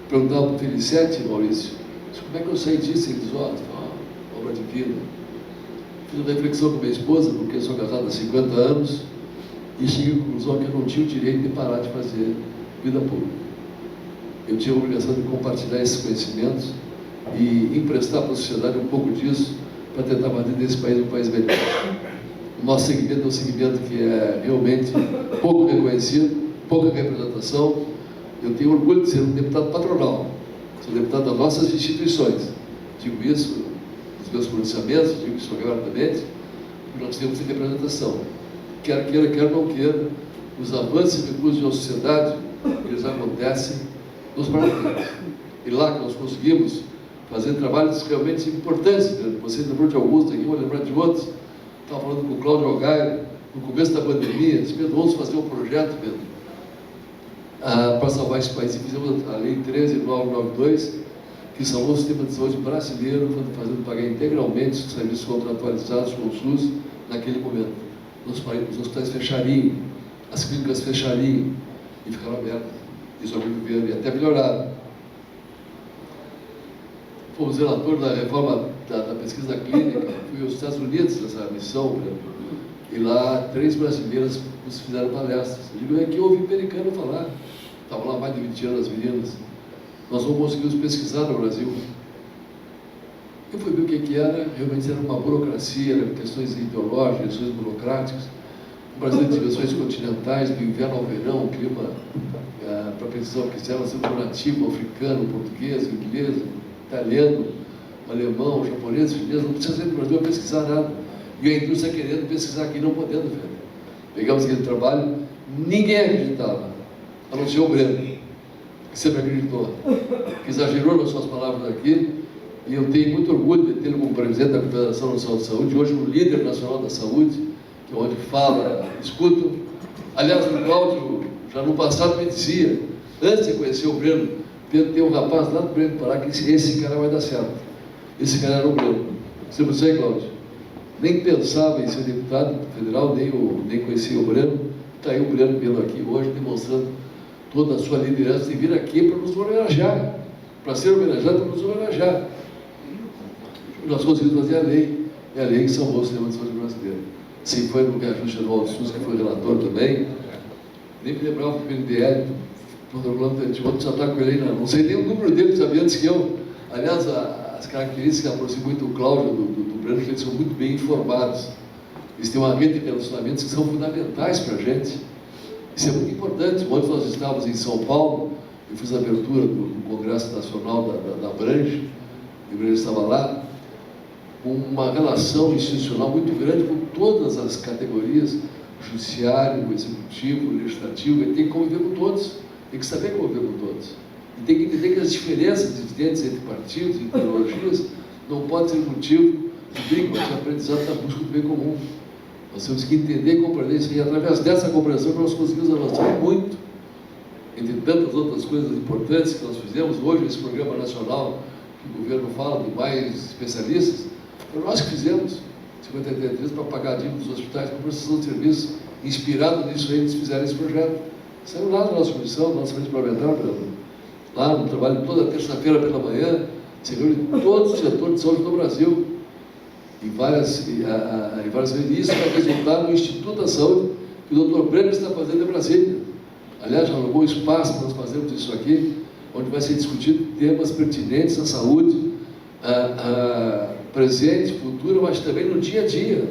Perguntava para o Felicete, Maurício, como é que eu saí disso? Ele diz, obra divina. Fiz uma reflexão com minha esposa, porque eu sou casado há 50 anos, e cheguei à conclusão que eu não tinha o direito de parar de fazer vida pública. Eu tinha a obrigação de compartilhar esses conhecimentos e emprestar para a sociedade um pouco disso para tentar fazer desse país um país melhor. O nosso segmento é um segmento que é realmente pouco reconhecido, pouca representação. Eu tenho orgulho de ser um deputado patronal, sou deputado das nossas instituições. Digo isso nos meus pronunciamentos, digo isso abertamente, porque nós temos representação. Quer queira, quer não queira, os avanços e recursos da sociedade, eles acontecem nos parlamentos. E lá que nós conseguimos fazer trabalhos realmente importantes. Você lembrou de alguns aqui, vou lembrar de outros. Estava falando com o Cláudio Algaia, no começo da pandemia, disse, Pedro, vamos fazer um projeto, Pedro, para salvar esse país. E fizemos a Lei 13.992, que salvou o sistema de saúde brasileiro, fazendo pagar integralmente os serviços contratualizados com o SUS naquele momento. Os hospitais fechariam, as clínicas fechariam e ficaram abertas. E sobreviveram e até melhoraram. Fomos relator da reforma da pesquisa clínica, fui aos Estados Unidos nessa missão, e lá 3 brasileiras nos fizeram palestras. Eu digo, é que eu ouvi americano falar, estavam lá mais de 20 anos as meninas. Nós não conseguimos pesquisar no Brasil, Eu fui ver o que era, realmente era uma burocracia, eram questões ideológicas, questões burocráticas. O Brasil tem dimensões continentais, do inverno ao verão, o clima, para a precisão oficial, sendo nativo, africano, português, inglês, italiano, alemão, japonês, chinês, não precisa sair do Brasil a pesquisar nada. E a indústria querendo pesquisar aqui, não podendo, velho. Pegamos aquele trabalho, ninguém acreditava, a não ser o Breno, que sempre acreditou, que exagerou nas suas palavras aqui, e eu tenho muito orgulho de tê-lo como presidente da Confederação Nacional de Saúde, hoje o líder nacional da saúde, que é onde fala, escuta. Aliás, o Cláudio, já no passado, me dizia, antes de conhecer o Breno, Pedro, tem um rapaz lá do Breno Pará que disse, esse cara vai dar certo. Esse cara era o Breno. Você não sei, Cláudio? Nem pensava em ser deputado federal, nem conhecia o Breno. Está aí o Breno vindo aqui hoje, demonstrando toda a sua liderança de vir aqui para nos homenagear, para ser homenageado, para nos homenagear. Nós conseguimos fazer a lei, é a lei que salvou o sistema de saúde brasileiro. Sim, foi no reajuste anual de SUS, que foi relator também. Nem me lembrava do PNDL, ontem já está com ele aí, não sei nem o número dele, sabia antes que eu. Aliás, as características que aproximam muito o Cláudio do Breno, que eles são muito bem informados. Eles têm uma rede de relacionamentos que são fundamentais para a gente. Isso é muito importante. Ontem nós estávamos em São Paulo, eu fiz a abertura do Congresso Nacional da Branche, o Breno estava lá, com uma relação institucional muito grande com todas as categorias, judiciário, executivo, legislativo. Ele tem que conviver com todos, tem que saber conviver com todos. E tem que entender que as diferenças existentes entre partidos e ideologias não podem ser motivo de briga, mas de aprendizado da busca do bem comum. Nós temos que entender e compreender isso, e através dessa compreensão nós conseguimos avançar muito, entre tantas outras coisas importantes que nós fizemos. Hoje, esse programa nacional que o governo fala de mais especialistas, foi nós que fizemos 53 dias para pagar a dívida dos hospitais para prestação de serviços. Inspirado nisso aí, eles fizeram esse projeto. Saiu lá da nossa comissão, da nossa frente parlamentar, lá no trabalho toda terça-feira pela manhã, se reúne todos os setores de saúde do Brasil, em várias vezes. Isso vai resultar no Instituto da Saúde, que o Dr. Breno está fazendo em Brasília. Aliás, já alugou espaço para nós fazermos isso aqui, onde vai ser discutido temas pertinentes à saúde, presente, futuro, mas também no dia a dia.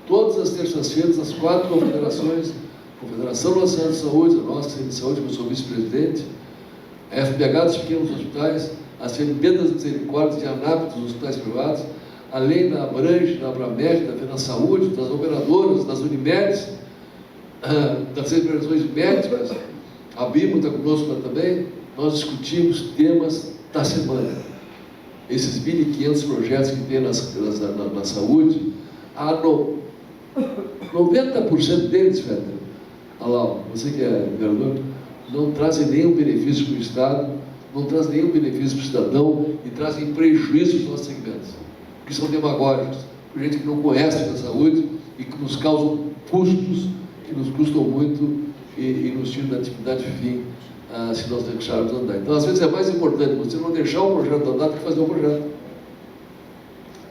Todas as terças-feiras, as 4 confederações, Confederação Nacional de Saúde, a nossa Secretaria de Saúde, que eu sou vice-presidente, a FBH dos pequenos hospitais, a CNP das Misericórdias e a ANAP dos hospitais privados, além da Abrange, da Abramed, da FenaSaúde, das operadoras, das Unimedes, das federações médicas, a BIMO está conosco lá também. Nós discutimos temas da semana. Esses 1.500 projetos que tem na saúde, 90% deles, Feder, olha lá, você que é vereador, não trazem nenhum benefício para o Estado, não trazem nenhum benefício para o cidadão e trazem prejuízos nos nossos segmentos, que são demagógicos, por gente que não conhece a saúde e que nos causam custos, que nos custam muito e nos tiram da atividade fim, se nós deixarmos andar. Então, às vezes é mais importante você não deixar o projeto andar do que fazer o projeto.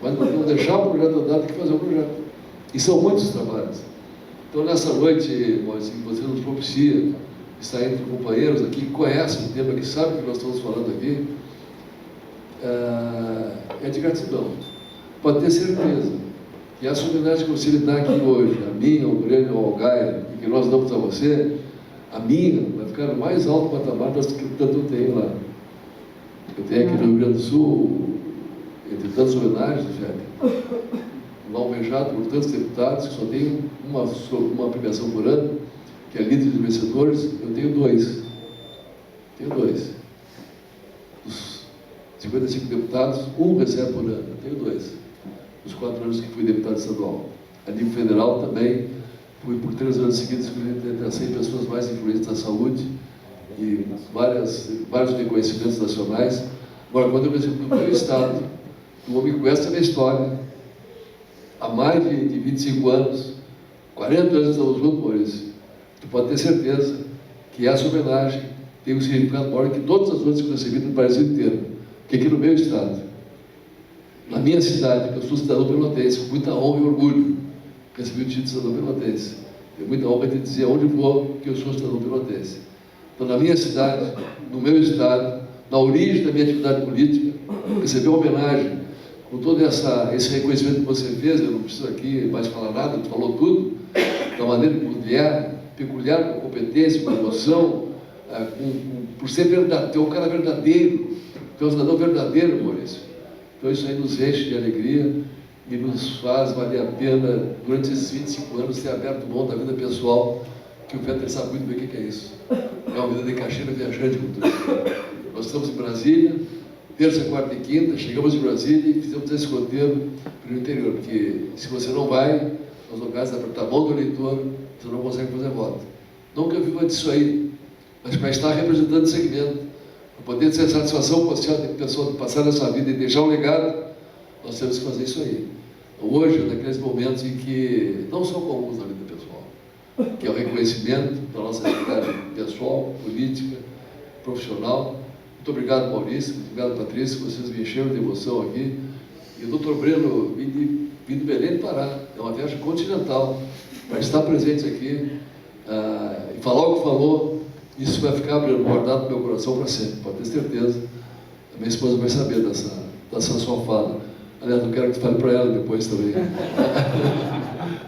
Mas não deixar o projeto andar do que fazer o projeto. E são muitos trabalhos. Então, nessa noite, assim, você nos propicia estar entre companheiros aqui que conhecem o tema, que sabem o que nós estamos falando aqui, é de gratidão. Pode ter certeza que essa homenagem que você me dá aqui hoje, a minha, ao Breno, ao Algaia, e que nós damos a você, a minha vai ficar no mais alto patamar do que tanto eu tenho lá. Eu tenho aqui no Rio Grande do Sul, entre tantas homenagens, lá almejado por tantos deputados, que só tem uma premiação por ano, que é líder de vencedores. Eu tenho 2. Tenho 2. Os 55 deputados, 1 recebe por ano. Eu tenho 2. Os 4 anos que fui deputado estadual. A nível federal também, fui por 3 anos seguidos entre as 100 pessoas mais influentes da saúde e vários reconhecimentos nacionais. Agora, quando eu me exemplo do meu estado, o homem conhece a minha história. Há mais de 25 anos, 40 anos estamos juntos, Maurício. Tu pode ter certeza que essa homenagem tem um significado maior que todas as outras que eu recebi no Brasil inteiro. Porque aqui no meu estado, na minha cidade, que eu sou cidadão pelotense, com muita honra e orgulho, recebi o título de cidadão pelotense. Tenho muita honra de dizer onde for que eu sou cidadão pelotense. Então, na minha cidade, no meu estado, na origem da minha atividade política, receber uma homenagem com todo esse reconhecimento que você fez, eu não preciso aqui mais falar nada, tu falou tudo, da maneira peculiar, com competência, com emoção, por ser verdadeiro, ter um cara verdadeiro, ter um cidadão verdadeiro, Maurício. Então isso aí nos enche de alegria e nos faz valer a pena, durante esses 25 anos, ter aberto mão da vida pessoal, que o Peter sabe muito bem o que é isso. É uma vida de caixeiro viajante, como tu disse. Nós estamos em Brasília, terça, quarta e quinta, chegamos em Brasília e fizemos esse roteiro para o interior, porque se você não vai aos lugares da apertar a mão do eleitor, você não consegue fazer voto. Nunca viva disso aí, mas para estar representando o segmento, para poder ter satisfação social de pessoa passar nessa vida e deixar um legado, nós temos que fazer isso aí. Hoje, naqueles momentos em que não são comuns na vida pessoal, que é o reconhecimento da nossa atividade pessoal, política, profissional. Muito obrigado, Maurício, muito obrigado, Patrícia, vocês me encheram de emoção aqui. E o Dr. Breno, vim de Belém do Pará, é uma viagem continental, para estar presente aqui e falar o que falou, isso vai ficar, Breno, guardado no meu coração para sempre, pode ter certeza. A minha esposa vai saber dessa sua fala. Aliás, eu quero que tu fale para ela depois também.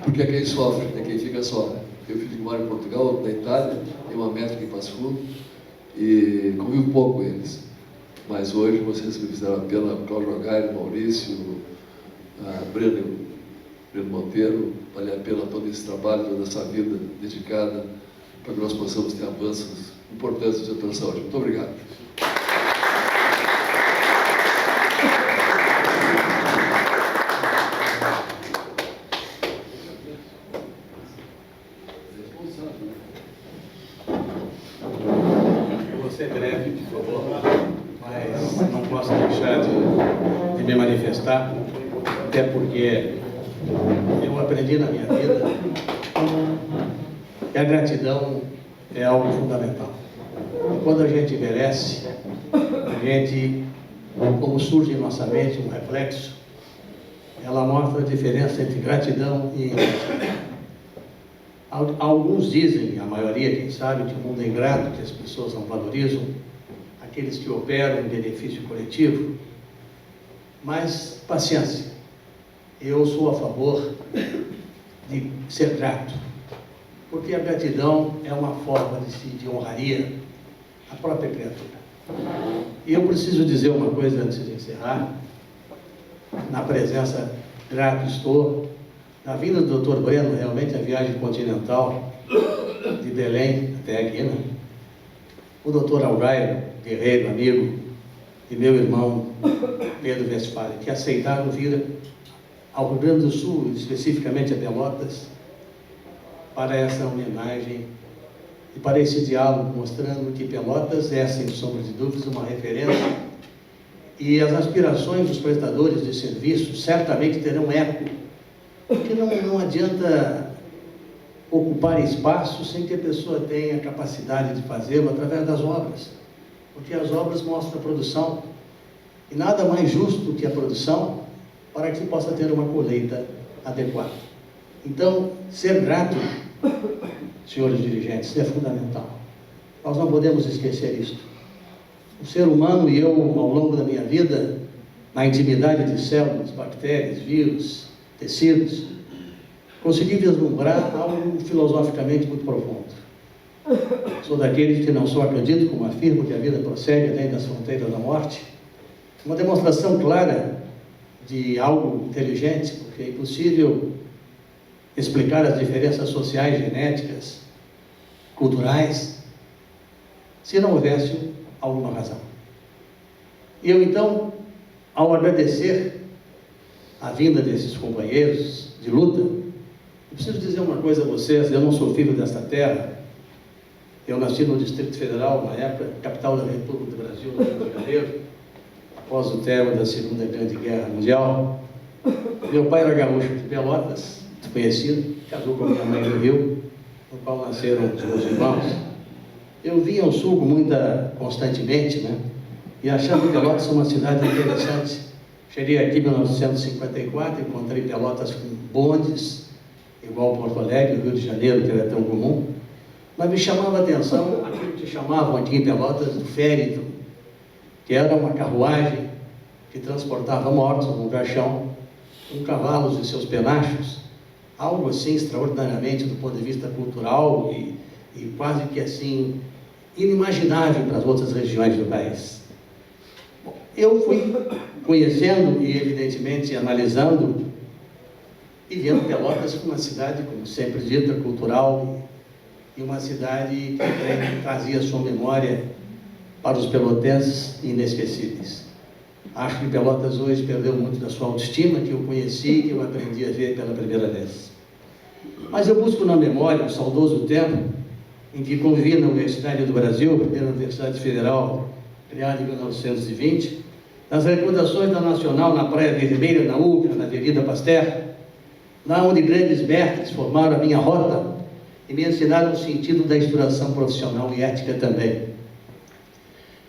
Porque é quem sofre, é quem fica só. Eu filho que mora em Portugal, outro na Itália, tem uma médica em Passo Fundo, e convivo pouco com eles. Mas hoje vocês me fizeram a pena, Cláudio Jogaire, Maurício, Breno Monteiro, vale a pena todo esse trabalho, toda essa vida dedicada para que nós possamos ter avanços importantes no setor da saúde. Muito obrigado. Eu vou ser breve, por favor, mas não posso deixar de me manifestar, até porque eu aprendi na minha vida que a gratidão é algo fundamental. E quando a gente envelhece, a gente, como surge em nossa mente um reflexo, ela mostra a diferença entre gratidão e ingratidão. Alguns dizem, a maioria, quem sabe, que o mundo é ingrato, que as pessoas não valorizam aqueles que operam em benefício coletivo, mas paciência. Eu sou a favor de ser grato, porque a gratidão é uma forma de honraria à própria criatura. E eu preciso dizer uma coisa antes de encerrar. Na presença, grato estou. Na vinda do Dr. Breno, realmente a viagem continental de Belém até aqui, né? O Dr. Algair, guerreiro, amigo, e meu irmão Pedro Westphalen, que aceitaram vir ao Rio Grande do Sul, especificamente a Pelotas, para essa homenagem e para esse diálogo, mostrando que Pelotas é, sem sombra de dúvidas, uma referência, e as aspirações dos prestadores de serviços certamente terão eco, porque não adianta ocupar espaço sem que a pessoa tenha capacidade de fazê-lo através das obras, porque as obras mostram a produção, e nada mais justo que a produção para que se possa ter uma colheita adequada. Então, ser grato, senhores dirigentes, é fundamental. Nós não podemos esquecer isto. O ser humano e eu, ao longo da minha vida, na intimidade de células, bactérias, vírus, tecidos, consegui vislumbrar algo filosoficamente muito profundo. Sou daqueles que não só acredito, como afirmo que a vida prossegue além das fronteiras da morte. Uma demonstração clara de algo inteligente, porque é impossível explicar as diferenças sociais, genéticas, culturais, se não houvesse alguma razão. E eu, então, ao agradecer a vinda desses companheiros de luta, eu preciso dizer uma coisa a vocês: eu não sou filho desta terra, eu nasci no Distrito Federal, na época, capital da República do Brasil, no Rio de Janeiro, após o término da Segunda Grande Guerra Mundial. Meu pai era gaúcho de Pelotas, desconhecido, casou com a minha mãe no Rio, no qual nasceram os meus irmãos. Eu vinha ao sul constantemente, né? E achava Pelotas uma cidade interessante. Cheguei aqui em 1954, encontrei Pelotas com bondes, igual Porto Alegre, Rio de Janeiro, que era tão comum. Mas me chamava a atenção aquilo que chamavam aqui em Pelotas do férito, que era uma carruagem que que transportava mortos num caixão, com cavalos e seus penachos, algo assim extraordinariamente do ponto de vista cultural e quase que assim inimaginável para as outras regiões do país. Bom, eu fui conhecendo e evidentemente analisando e vendo Pelotas como uma cidade, como sempre dita, cultural e uma cidade que trazia sua memória para os pelotenses inesquecíveis. Acho que Pelotas hoje perdeu muito da sua autoestima, que eu conheci, que eu aprendi a ver pela primeira vez. Mas eu busco na memória um saudoso tempo em que convivi na Universidade do Brasil, a primeira Universidade Federal, criada em 1920, nas recordações da Nacional na Praia Vermelha, na UCA, na Avenida Pasteur, lá onde grandes mestres formaram a minha rota e me ensinaram o sentido da inspiração profissional e ética também.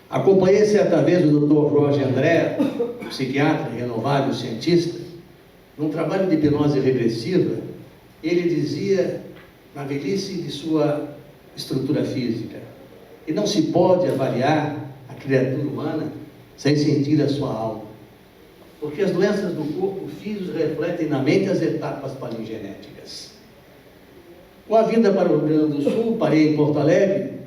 Acompanhei certa vez o Dr. Jorge André, psiquiatra renovável, cientista, num trabalho de hipnose regressiva. Ele dizia, na velhice de sua estrutura física, que não se pode avaliar a criatura humana sem sentir a sua alma, porque as doenças do corpo físico refletem na mente as etapas palingenéticas. Com a vinda para o Rio Grande do Sul, parei em Porto Alegre,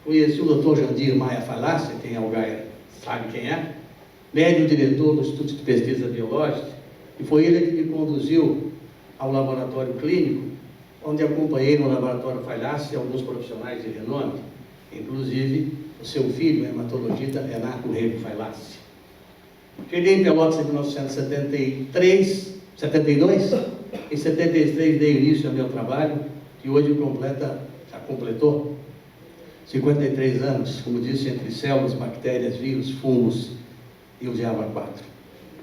conheci o Dr. Jandir Maia Falassi, quem é o Gaia sabe quem é, médico diretor do Instituto de Pesquisa Biológica, e foi ele que me conduziu ao laboratório clínico, onde acompanhei no laboratório Falassi alguns profissionais de renome, inclusive o seu filho, o hematologista Renato Rego Falassi. Cheguei em Pelotas em 1972, em 73 dei início ao meu trabalho, que hoje já completou 53 anos, como disse, entre células, bactérias, vírus, fungos e o diabo 4.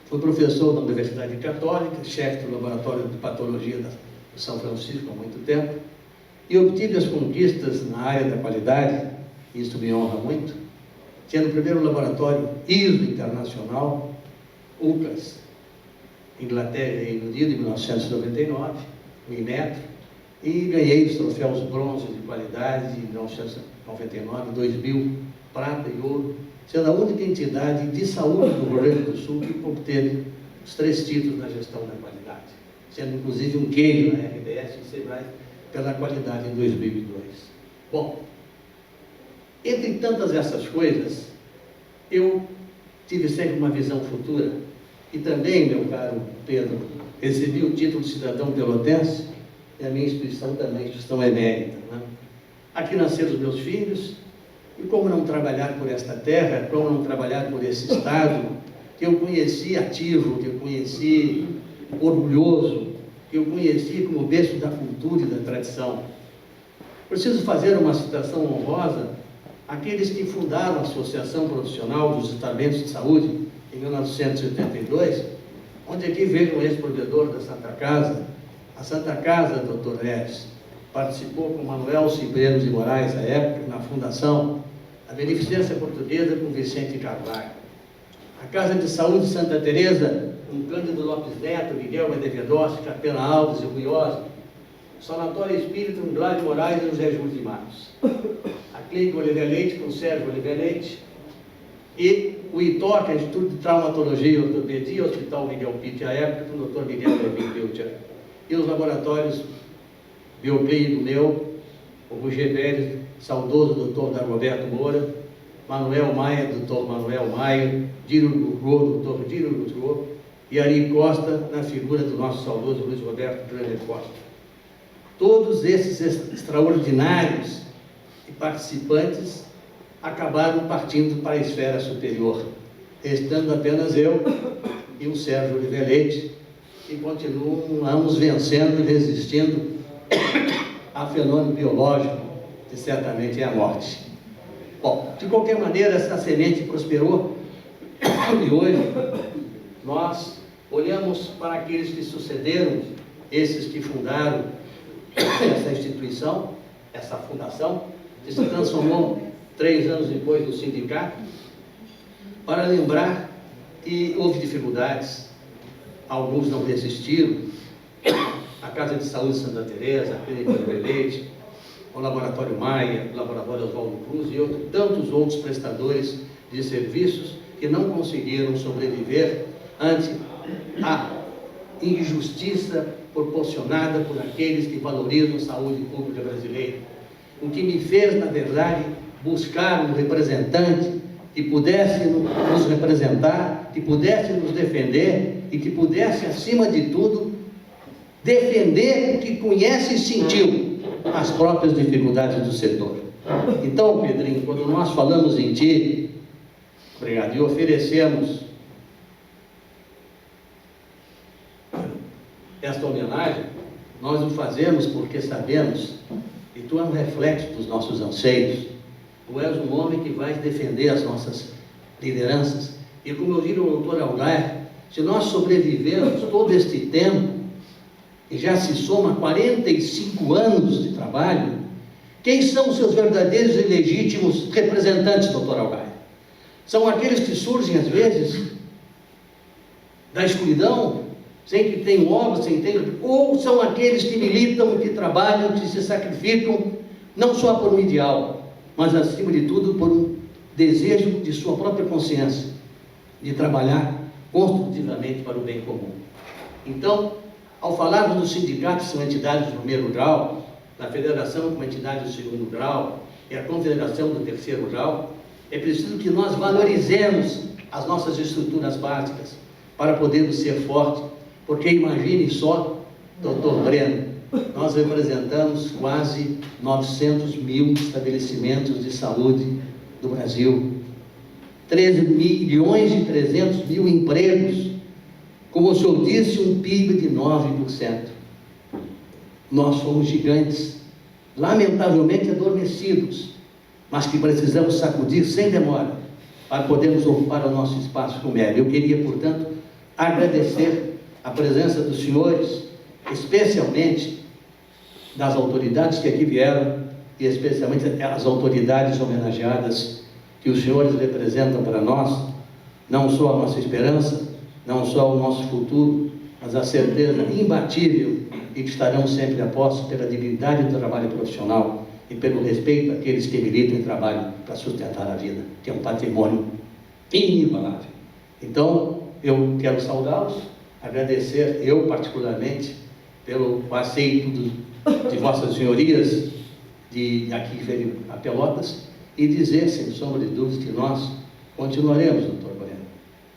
Fui professor da Universidade Católica, chefe do Laboratório de Patologia de São Francisco há muito tempo, e obtive as conquistas na área da qualidade, e isso me honra muito, tendo o primeiro laboratório ISO internacional, UCAS, Inglaterra e Reino Unido, em 1999, o Inmetro, e ganhei os troféus bronze de qualidade em 1999, 2000, prata e ouro, sendo a única entidade de saúde do Rio Grande do Sul que obteve os 3 títulos na gestão da qualidade, sendo inclusive um queijo na RBS e Sebrae pela qualidade em 2002. Bom, entre tantas essas coisas, eu tive sempre uma visão futura e também, meu caro Pedro, recebi o título de cidadão pelotense e a minha instituição também, instituição emérita, né? Aqui nasceram os meus filhos, e como não trabalhar por esta terra, como não trabalhar por esse Estado, que eu conheci ativo, que eu conheci orgulhoso, que eu conheci como berço da cultura e da tradição. Preciso fazer uma citação honrosa àqueles que fundaram a Associação Profissional dos Estamentos de Saúde, em 1982, onde aqui vejo um ex-provedor da Santa Casa, a Santa Casa, Dr. Reis, participou com Manuel Cibreiros de Moraes, à época, na fundação, a Beneficência Portuguesa com Vicente Carvalho. A Casa de Saúde Santa Teresa, com Cândido Lopes Neto, Miguel Medevedossi, Capena Alves e Ruiosa. O Sanatório Espírita com Gládio Moraes e José Júlio de Matos. A Clínica Oliveira Leite com Sérgio Oliveira Leite. E o ITOC, Instituto de Traumatologia e Ortopedia, Hospital Miguel Pitti, à época, com o Dr. Miguel Levin Pilcher. E os laboratórios bioclínico meu, o Roger Vélez, saudoso Dr. Dagoberto Moura, Manuel Maia, Dr. Manuel Maia, Dino Gugô, Dr. Dino Gugô, e Ari Costa, na figura do nosso saudoso Luiz Roberto Grande Costa. Todos esses extraordinários e participantes acabaram partindo para a esfera superior, restando apenas eu e o Sérgio Oliveira Leite, que continuamos vencendo e resistindo a fenômeno biológico, que certamente é a morte. Bom, de qualquer maneira, essa semente prosperou e hoje nós olhamos para aqueles que sucederam, esses que fundaram essa instituição, essa fundação, que se transformou 3 anos depois no sindicato, para lembrar que houve dificuldades, alguns não resistiram, a Casa de Saúde Santa Teresa, a Clínica Oliveira Leite, o Laboratório Maia, o Laboratório Oswaldo Cruz e tantos outros prestadores de serviços que não conseguiram sobreviver ante a injustiça proporcionada por aqueles que valorizam a saúde pública brasileira. O que me fez, na verdade, buscar um representante que pudesse nos representar, que pudesse nos defender e que pudesse, acima de tudo, defender o que conhece e sentiu as próprias dificuldades do setor. Então, Pedrinho, quando nós falamos em ti, obrigado, e oferecemos esta homenagem, nós o fazemos porque sabemos que tu é um reflexo dos nossos anseios. Tu és um homem que vai defender as nossas lideranças. E como eu digo ao doutor Algair, se nós sobrevivermos todo este tempo, e já se soma 45 anos de trabalho, quem são os seus verdadeiros e legítimos representantes, doutor Algair? São aqueles que surgem, às vezes, da escuridão, sem que tenham obra, sem ter... ou são aqueles que militam, que trabalham, que se sacrificam, não só por um ideal, mas, acima de tudo, por um desejo de sua própria consciência, de trabalhar construtivamente para o bem comum. Então, ao falarmos dos sindicatos, que são entidades do primeiro grau, da federação como entidade do segundo grau, e a confederação do terceiro grau, é preciso que nós valorizemos as nossas estruturas básicas para podermos ser fortes, porque imagine só, doutor Breno, nós representamos quase 900 mil estabelecimentos de saúde do Brasil, 13.300.000 empregos, como o senhor disse, um PIB de 9%. Nós somos gigantes, lamentavelmente adormecidos, mas que precisamos sacudir sem demora, para podermos ocupar o nosso espaço com mérito. Eu queria, portanto, agradecer a presença dos senhores, especialmente das autoridades que aqui vieram, e especialmente as autoridades homenageadas que os senhores representam para nós, não só a nossa esperança, não só o nosso futuro, mas a certeza imbatível e que estarão sempre a posto pela dignidade do trabalho profissional e pelo respeito àqueles que militam e trabalham para sustentar a vida, que é um patrimônio inigualável. Então, eu quero saudá-los, agradecer, eu particularmente, pelo aceito de vossas senhorias de aqui a Pelotas, e dizer, sem sombra de dúvidas, que nós continuaremos, doutor Breno,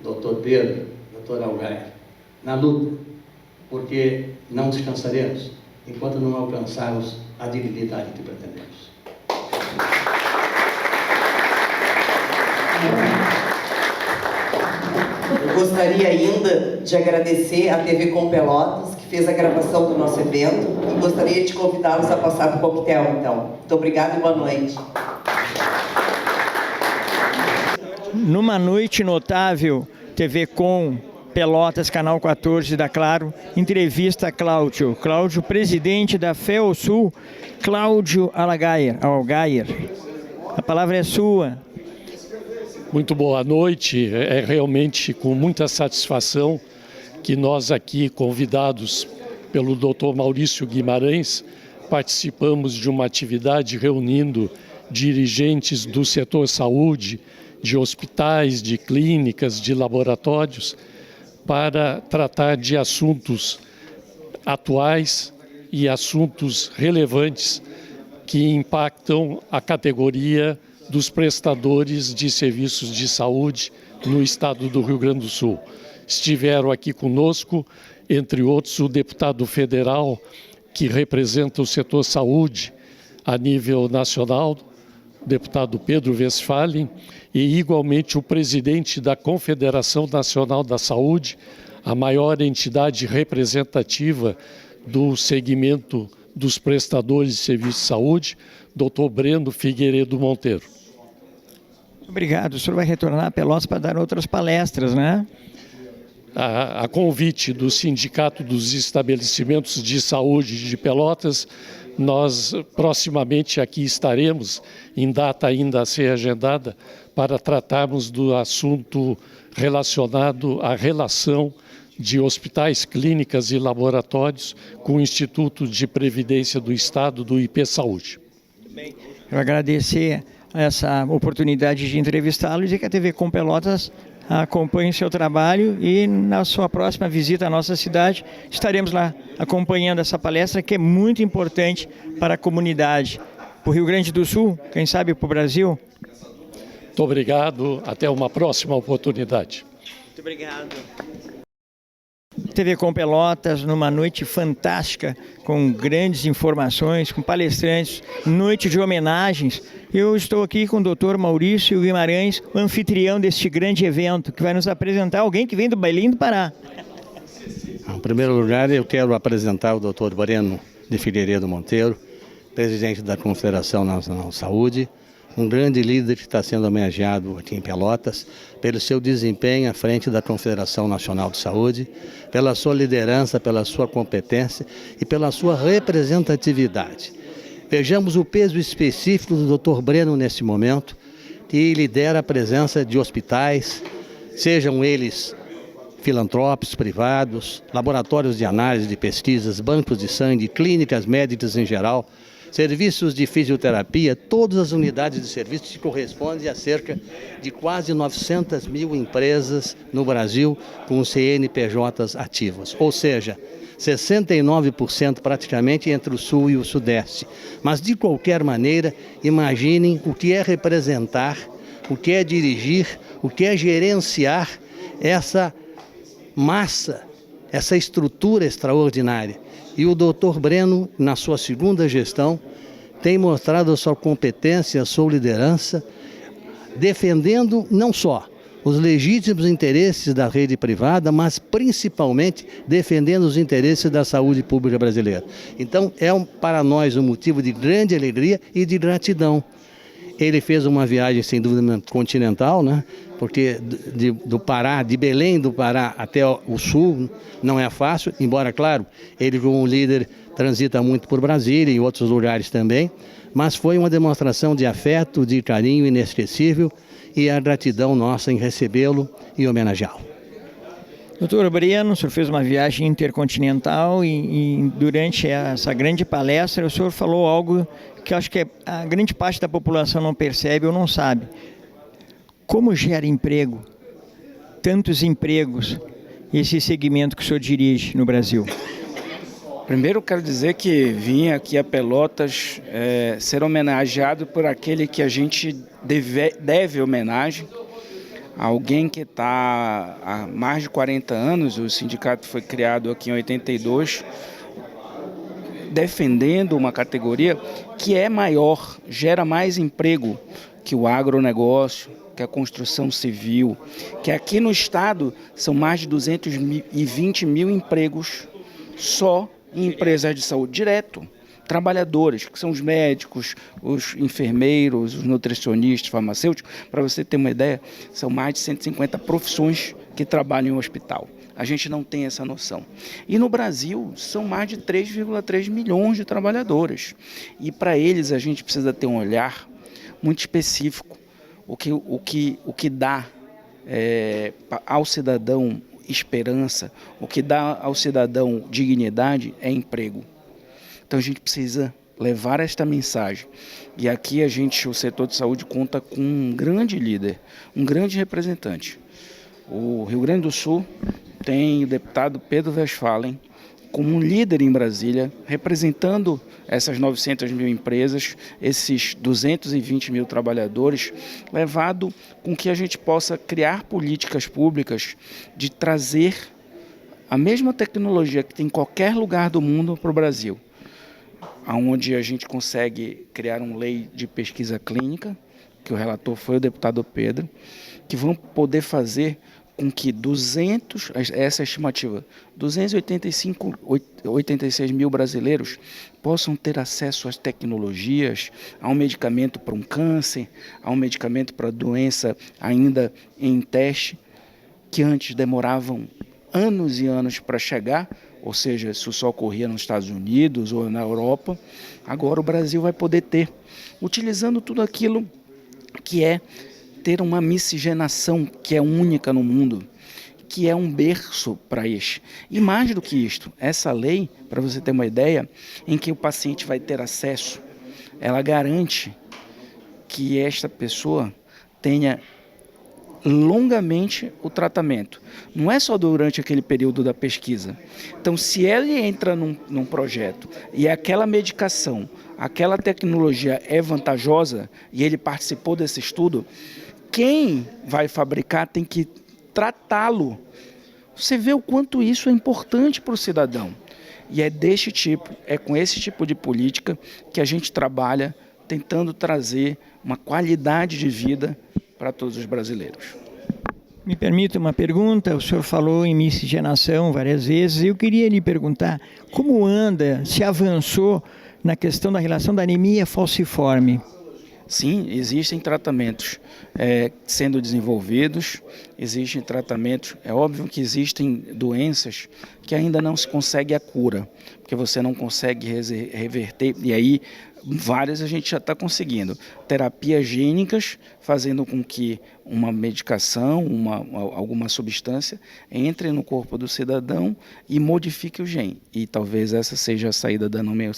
doutor Pedro, doutor Algair, na luta, porque não descansaremos enquanto não alcançarmos a dignidade que pretendemos. Eu gostaria ainda de agradecer à TV Com Pelotas, que fez a gravação do nosso evento, e gostaria de convidá-los a passar para o coquetel, então. Muito obrigada e boa noite. Numa noite notável, TV Com Pelotas, Canal 14 da Claro, entrevista Cláudio, presidente da FEOSul, Cláudio Algair. A palavra é sua. Muito boa noite, é realmente com muita satisfação que nós aqui, convidados pelo Dr. Maurício Guimarães, participamos de uma atividade reunindo dirigentes do setor saúde, de hospitais, de clínicas, de laboratórios, para tratar de assuntos atuais e assuntos relevantes que impactam a categoria dos prestadores de serviços de saúde no estado do Rio Grande do Sul. Estiveram aqui conosco, entre outros, o deputado federal que representa o setor saúde a nível nacional, o deputado Pedro Westphalen, e igualmente o presidente da Confederação Nacional da Saúde, a maior entidade representativa do segmento dos prestadores de serviços de saúde, Dr. Breno Figueiredo Monteiro. Obrigado. O senhor vai retornar a Pelotas para dar outras palestras, né? A convite do Sindicato dos Estabelecimentos de Saúde de Pelotas, nós proximamente aqui estaremos, em data ainda a ser agendada, para tratarmos do assunto relacionado à relação de hospitais, clínicas e laboratórios com o Instituto de Previdência do Estado, do IP Saúde. Eu agradecer essa oportunidade de entrevistá-lo e dizer que a TV Com Pelotas acompanhe o seu trabalho e na sua próxima visita à nossa cidade estaremos lá acompanhando essa palestra que é muito importante para a comunidade, para o Rio Grande do Sul, quem sabe para o Brasil. Muito obrigado, até uma próxima oportunidade. Muito obrigado. TV Com Pelotas, numa noite fantástica, com grandes informações, com palestrantes, noite de homenagens. Eu estou aqui com o Dr. Maurício Guimarães, o anfitrião deste grande evento, que vai nos apresentar alguém que vem do Belém do Pará. Em primeiro lugar, eu quero apresentar o Dr. Breno de Figueiredo Monteiro, presidente da Confederação Nacional de Saúde, um grande líder que está sendo homenageado aqui em Pelotas pelo seu desempenho à frente da Confederação Nacional de Saúde, pela sua liderança, pela sua competência e pela sua representatividade. Vejamos o peso específico do Dr. Breno nesse momento, que lidera a presença de hospitais, sejam eles filantrópicos privados, laboratórios de análise de pesquisas, bancos de sangue, clínicas médicas em geral, serviços de fisioterapia, todas as unidades de serviço que correspondem a cerca de quase 900 mil empresas no Brasil com CNPJs ativos, ou seja, 69% praticamente entre o Sul e o Sudeste. Mas, de qualquer maneira, imaginem o que é representar, o que é dirigir, o que é gerenciar essa massa, essa estrutura extraordinária. E o Dr. Breno, na sua segunda gestão, tem mostrado a sua competência, a sua liderança, defendendo não só os legítimos interesses da rede privada, mas principalmente defendendo os interesses da saúde pública brasileira. Então, para nós um motivo de grande alegria e de gratidão. Ele fez uma viagem, sem dúvida, continental, né? Porque do Pará, de Belém do Pará até o Sul, não é fácil, embora, claro, ele como líder transita muito por Brasília e em outros lugares também, mas foi uma demonstração de afeto, de carinho inesquecível e a gratidão nossa em recebê-lo e homenageá-lo. Doutor Breno, o senhor fez uma viagem intercontinental e durante essa grande palestra o senhor falou algo que eu acho que a grande parte da população não percebe ou não sabe. Como gera emprego, tantos empregos, esse segmento que o senhor dirige no Brasil? Primeiro eu quero dizer que vim aqui a Pelotas ser homenageado por aquele que a gente deve homenagem, alguém que está há mais de 40 anos, o sindicato foi criado aqui em 82, defendendo uma categoria que é maior, gera mais emprego que o agronegócio, que a construção civil, que aqui no estado são mais de 220 mil empregos só em empresas de saúde direto. Trabalhadores, que são os médicos, os enfermeiros, os nutricionistas, farmacêuticos, para você ter uma ideia, são mais de 150 profissões que trabalham em um hospital. A gente não tem essa noção. E no Brasil, são mais de 3,3 milhões de trabalhadores. E para eles a gente precisa ter um olhar muito específico, o que dá ao cidadão esperança, o que dá ao cidadão dignidade é emprego. Então a gente precisa levar esta mensagem. E aqui o setor de saúde conta com um grande líder, um grande representante. O Rio Grande do Sul tem o deputado Pedro Westphalen como um líder em Brasília, representando essas 900 mil empresas, esses 220 mil trabalhadores, levado com que a gente possa criar políticas públicas de trazer a mesma tecnologia que tem em qualquer lugar do mundo para o Brasil, onde a gente consegue criar uma lei de pesquisa clínica, que o relator foi o deputado Pedro, que vão poder fazer com que essa estimativa, 286 mil brasileiros possam ter acesso às tecnologias, a um medicamento para um câncer, a um medicamento para doença ainda em teste, que antes demoravam anos e anos para chegar, ou seja, isso só ocorria nos Estados Unidos ou na Europa. Agora o Brasil vai poder ter, utilizando tudo aquilo que é ter uma miscigenação que é única no mundo, que é um berço para isso. E mais do que isto, essa lei, para você ter uma ideia, em que o paciente vai ter acesso, ela garante que esta pessoa tenha longamente o tratamento. Não é só durante aquele período da pesquisa. Então, se ele entra num projeto e aquela medicação, aquela tecnologia é vantajosa e ele participou desse estudo, quem vai fabricar tem que tratá-lo. Você vê o quanto isso é importante para o cidadão. E é deste tipo, é com esse tipo de política que a gente trabalha tentando trazer uma qualidade de vida para todos os brasileiros. Me permita uma pergunta, o senhor falou em miscigenação várias vezes, eu queria lhe perguntar como anda, se avançou na questão da relação da anemia falciforme? Sim, existem tratamentos sendo desenvolvidos, existem tratamentos, é óbvio que existem doenças que ainda não se consegue a cura, porque você não consegue reverter, e aí várias a gente já está conseguindo. Terapias gênicas, fazendo com que uma medicação, alguma substância, entre no corpo do cidadão e modifique o gene. E talvez essa seja a saída da anemia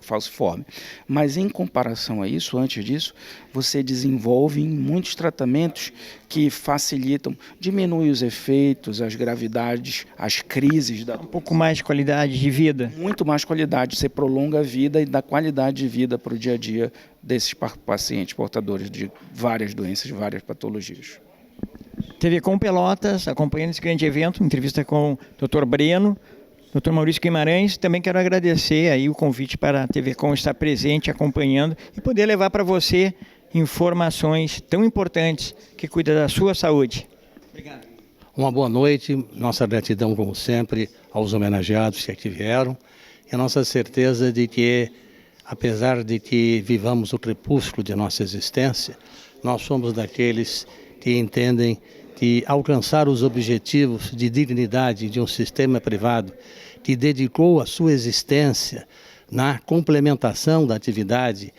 falciforme. Mas em comparação a isso, antes disso, você desenvolve muitos tratamentos que facilitam, diminuem os efeitos, as gravidades, as crises. Um pouco mais de qualidade de vida? Muito mais qualidade, você prolonga a vida e dá qualidade de vida para o dia a dia desses pacientes portadores de várias doenças, várias patologias. TV Com Pelotas, acompanhando esse grande evento, entrevista com o Dr. Breno, Dr. Maurício Guimarães. Também quero agradecer aí o convite para a TV Com estar presente, acompanhando e poder levar para você informações tão importantes que cuidam da sua saúde. Obrigado. Uma boa noite, nossa gratidão como sempre aos homenageados que aqui vieram e a nossa certeza de que, apesar de que vivamos o crepúsculo de nossa existência, nós somos daqueles que entendem que alcançar os objetivos de dignidade de um sistema privado que dedicou a sua existência na complementação da atividade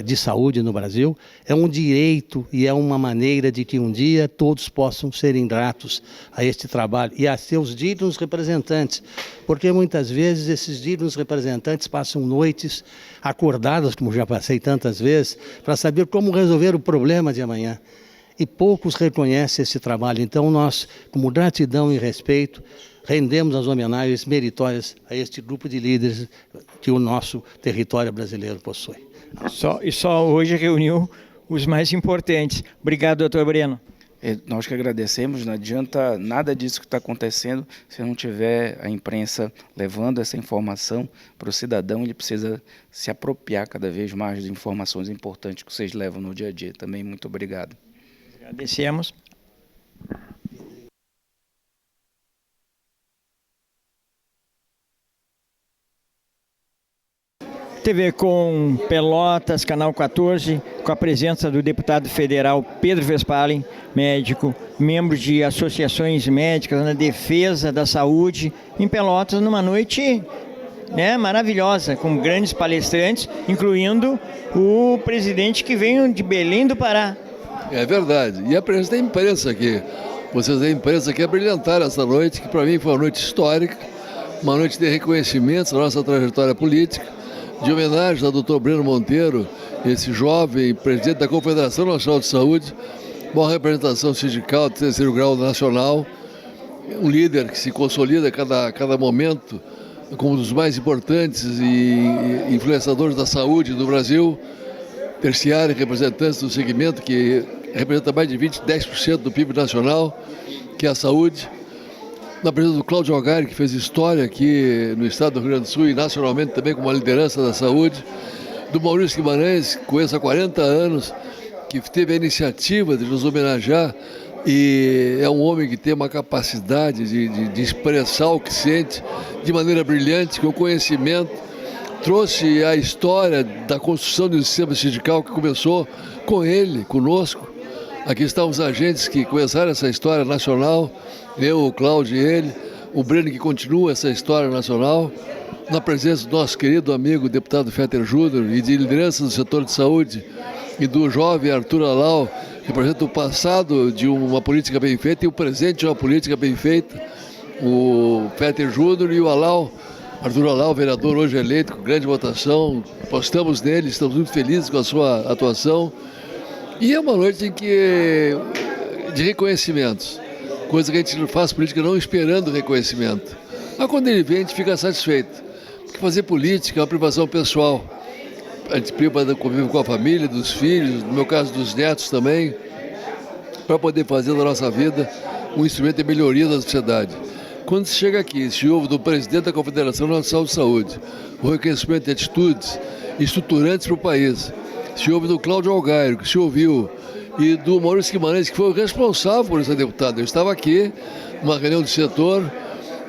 de saúde no Brasil, é um direito e é uma maneira de que um dia todos possam ser gratos a este trabalho e a seus dignos representantes, porque muitas vezes esses dignos representantes passam noites acordadas, como já passei tantas vezes, para saber como resolver o problema de amanhã. E poucos reconhecem esse trabalho. Então nós, como gratidão e respeito, rendemos as homenagens meritórias a este grupo de líderes que o nosso território brasileiro possui. Só hoje reuniu os mais importantes. Obrigado, doutor Breno. Nós que agradecemos, não adianta nada disso que está acontecendo se não tiver a imprensa levando essa informação para o cidadão. Ele precisa se apropriar cada vez mais de informações importantes que vocês levam no dia a dia. Também muito obrigado. Agradecemos. TV Com Pelotas, Canal 14, com a presença do deputado federal Pedro Westphalen, médico, membro de associações médicas na defesa da saúde, em Pelotas, numa noite maravilhosa, com grandes palestrantes, incluindo o presidente que veio de Belém do Pará. É verdade. E a presença da imprensa aqui. Vocês da imprensa aqui abrilhantaram essa noite, que para mim foi uma noite histórica, uma noite de reconhecimento da nossa trajetória política, de homenagem ao Dr. Breno Monteiro, esse jovem presidente da Confederação Nacional de Saúde, uma representação sindical de terceiro grau nacional, um líder que se consolida a cada momento como um dos mais importantes e influenciadores da saúde do Brasil, terciário, representantes do segmento que representa mais de 10% do PIB nacional, que é a saúde. Na presença do Cláudio Algaire, que fez história aqui no estado do Rio Grande do Sul e nacionalmente também como uma liderança da saúde. Do Maurício Guimarães, que conheço há 40 anos, que teve a iniciativa de nos homenagear e é um homem que tem uma capacidade de expressar o que sente de maneira brilhante, com conhecimento. Trouxe a história da construção do sistema sindical que começou com ele, conosco. Aqui estão os agentes que começaram essa história nacional, eu, o Cláudio e ele, o Breno que continua essa história nacional, na presença do nosso querido amigo deputado Fetter Júnior e de liderança do setor de saúde e do jovem Arthur Alau, que representa o passado de uma política bem feita e o presente de uma política bem feita, o Fetter Júnior e o Alau. Arthur Alau, vereador hoje eleito, com grande votação, apostamos nele, estamos muito felizes com a sua atuação. E é uma noite em que de reconhecimentos, coisa que a gente não faz política não esperando reconhecimento. Mas quando ele vem, a gente fica satisfeito. Porque fazer política é uma privação pessoal. A gente priva do convívio com a família, dos filhos, no meu caso dos netos também, para poder fazer da nossa vida um instrumento de melhoria da sociedade. Quando se chega aqui, se ouve do presidente da Confederação Nacional de Saúde o reconhecimento de atitudes estruturantes para o país, se ouve do Cláudio Algairo, que se ouviu, e do Maurício Guimarães, que foi o responsável por esse deputado. Eu estava aqui, numa reunião do setor,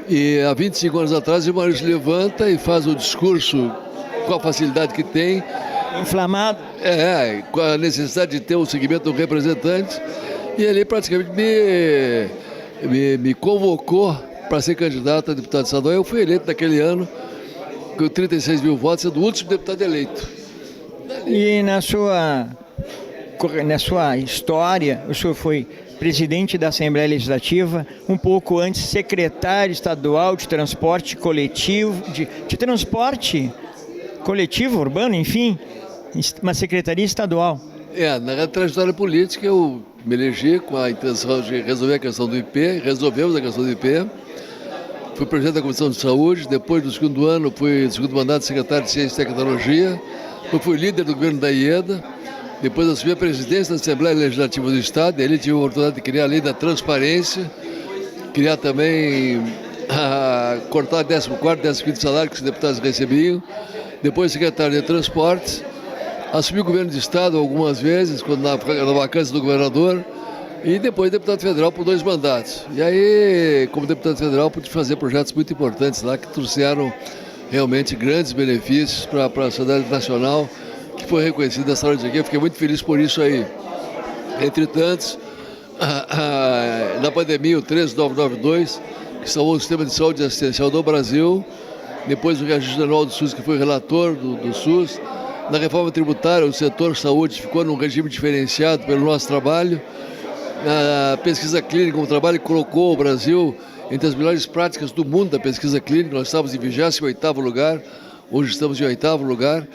e há 25 anos atrás o Maurício levanta e faz o discurso com a facilidade que tem. Inflamado. Com a necessidade de ter um segmento do representante. E ele praticamente me convocou para ser candidato a deputado estadual. Eu fui eleito naquele ano, com 36 mil votos, sendo o último deputado eleito. E na sua história, o senhor foi presidente da Assembleia Legislativa, um pouco antes secretário estadual de transporte coletivo, de transporte coletivo, urbano, enfim, uma secretaria estadual. Na trajetória política eu me elegi com a intenção de resolver a questão do IP, resolvemos a questão do IP. Fui presidente da Comissão de Saúde, depois do segundo ano fui segundo mandato secretário de Ciência e Tecnologia, fui líder do governo da IEDA, depois assumi a presidência da Assembleia Legislativa do Estado, e ali tive a oportunidade de criar a lei da transparência, criar também, cortar 14º e 15º salário que os deputados recebiam, depois secretário de Transportes, assumi o governo de Estado algumas vezes, quando na vacância do governador, e depois deputado federal por 2 mandatos. E aí, como deputado federal, pude fazer projetos muito importantes lá, que trouxeram realmente grandes benefícios para a sociedade nacional, que foi reconhecida nessa hora de aqui. Eu fiquei muito feliz por isso aí. Entretanto, na pandemia, o 13992, que salvou o sistema de saúde assistencial do Brasil, depois o reajuste anual do SUS, que foi relator do SUS. Na reforma tributária, o setor saúde ficou num regime diferenciado pelo nosso trabalho. Na pesquisa clínica, um trabalho que colocou o Brasil entre as melhores práticas do mundo da pesquisa clínica. Nós estávamos em 28º lugar, hoje estamos em 8º lugar,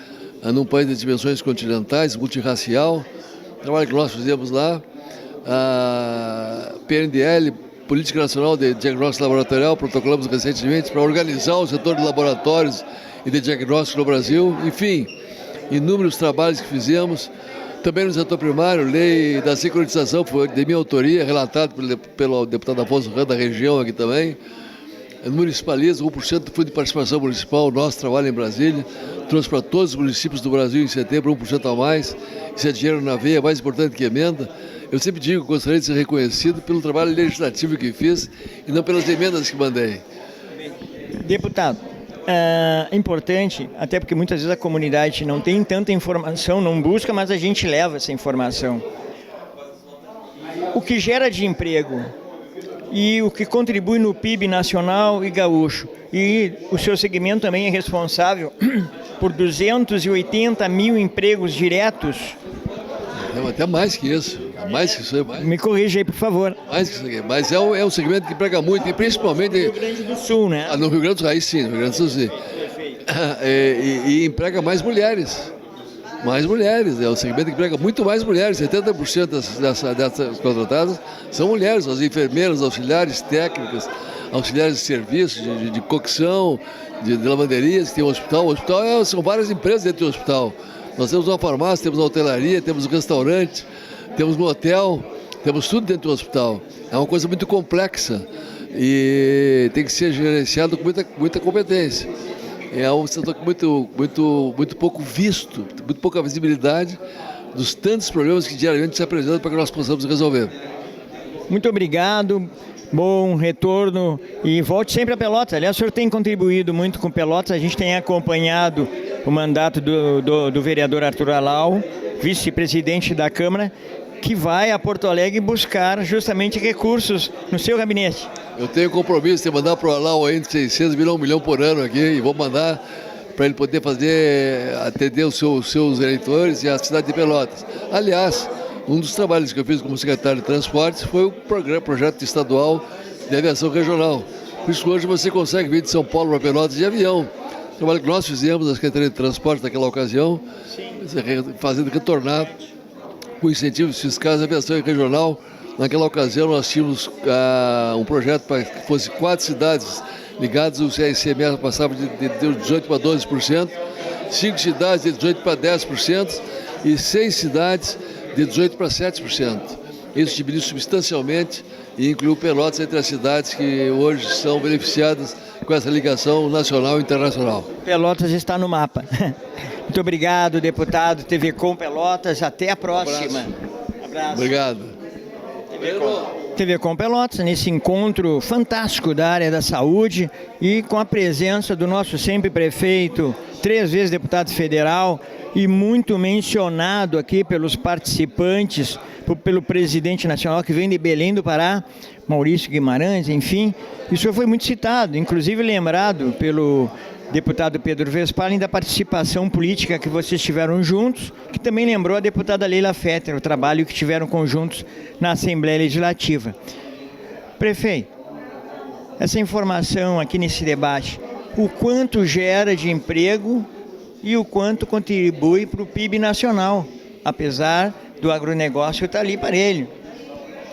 num país de dimensões continentais, multirracial. O trabalho que nós fizemos lá, a PNDL, Política Nacional de Diagnóstico Laboratorial, protocolamos recentemente para organizar o setor de laboratórios e de diagnóstico no Brasil. Enfim, inúmeros trabalhos que fizemos. Também no setor primário, lei da securitização, foi de minha autoria, relatado pelo deputado Afonso Ram, da região aqui também. No municipalismo, 1% do Fundo de Participação Municipal, nosso trabalho em Brasília, trouxe para todos os municípios do Brasil em setembro 1% a mais. Isso é dinheiro na veia, mais importante que emenda. Eu sempre digo que gostaria de ser reconhecido pelo trabalho legislativo que fiz e não pelas emendas que mandei. Deputado, é importante, até porque muitas vezes a comunidade não tem tanta informação, não busca, mas a gente leva essa informação. O que gera de emprego e o que contribui no PIB nacional e gaúcho. E o seu segmento também é responsável por 280 mil empregos diretos. Até mais que isso. Mais que isso. Me corrija aí, por favor. Mais que isso aqui. Mas é um segmento que emprega muito, e principalmente... No Rio Grande do Sul, né? No Rio Grande do Sul, sim. No Rio Grande do Sul, sim. E emprega mais mulheres. Mais mulheres. É um segmento que emprega muito mais mulheres. 70% dessas contratadas são mulheres. As enfermeiras, auxiliares técnicas, auxiliares de serviço, de cocção, de lavanderias, tem um hospital. O hospital são várias empresas dentro do hospital. Nós temos uma farmácia, temos uma hotelaria, temos um restaurante, temos um hotel, temos tudo dentro do hospital. É uma coisa muito complexa e tem que ser gerenciado com muita competência. É um setor muito pouco visto, muito pouca visibilidade dos tantos problemas que diariamente se apresentam para que nós possamos resolver. Muito obrigado, bom retorno e volte sempre a Pelotas. Aliás, o senhor tem contribuído muito com Pelotas, a gente tem acompanhado o mandato do vereador Arthur Alau, vice-presidente da Câmara, que vai a Porto Alegre buscar justamente recursos no seu gabinete. Eu tenho compromisso de mandar para o Alau entre 600 e 1 milhão por ano aqui, e vou mandar para ele poder atender os seus eleitores e a cidade de Pelotas. Aliás, um dos trabalhos que eu fiz como secretário de Transportes foi o projeto estadual de aviação regional. Por isso hoje você consegue vir de São Paulo para Pelotas de avião. O trabalho que nós fizemos na Secretaria de Transporte naquela ocasião, fazendo retornar com incentivos fiscais da versão regional. Naquela ocasião nós tínhamos um projeto para que fosse 4 cidades ligadas, o ICMS passava de 18% para 12%, 5 cidades de 18% para 10% e 6 cidades de 18% para 7%. Isso diminuiu substancialmente e incluiu Pelotas entre as cidades que hoje são beneficiadas com essa ligação nacional e internacional. Pelotas está no mapa. Muito obrigado, deputado TV Com Pelotas. Até a próxima. Abraço. Obrigado. TV Com Pelotas, nesse encontro fantástico da área da saúde e com a presença do nosso sempre prefeito, 3 vezes deputado federal e muito mencionado aqui pelos participantes, pelo presidente nacional que vem de Belém do Pará, Maurício Guimarães, enfim. Isso foi muito citado, inclusive lembrado pelo deputado Pedro Westphalen da participação política que vocês tiveram juntos, que também lembrou a deputada Leila Fetter, o trabalho que tiveram conjuntos na Assembleia Legislativa. Prefeito, essa informação aqui nesse debate, o quanto gera de emprego e o quanto contribui para o PIB nacional, apesar do agronegócio estar ali parelho.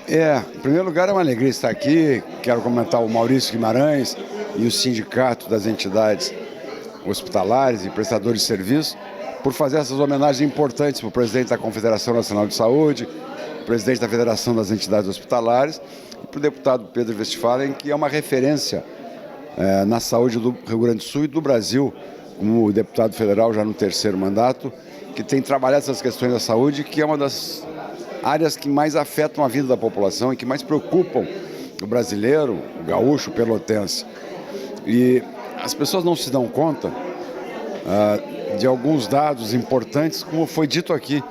Em primeiro lugar, é uma alegria estar aqui. Quero comentar o Maurício Guimarães e o sindicato das entidades hospitalares e prestadores de serviço por fazer essas homenagens importantes para o presidente da Confederação Nacional de Saúde, presidente da Federação das Entidades Hospitalares e para o deputado Pedro Westphalen, que é uma referência na saúde do Rio Grande do Sul e do Brasil, como deputado federal já no 3º mandato, que tem trabalhado essas questões da saúde, que é uma das áreas que mais afetam a vida da população e que mais preocupam o brasileiro, o gaúcho, o pelotense. E as pessoas não se dão conta de alguns dados importantes, como foi dito aqui.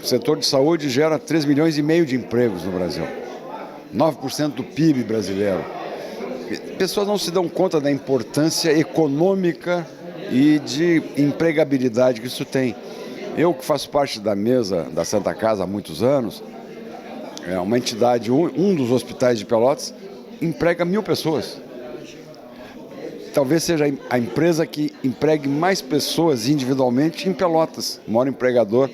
O setor de saúde gera 3,5 milhões de empregos no Brasil, 9% do PIB brasileiro. Pessoas não se dão conta da importância econômica e de empregabilidade que isso tem. Eu, que faço parte da mesa da Santa Casa há muitos anos, é uma entidade, um dos hospitais de Pelotas, emprega 1.000 pessoas. Talvez seja a empresa que empregue mais pessoas individualmente em Pelotas, o maior empregador.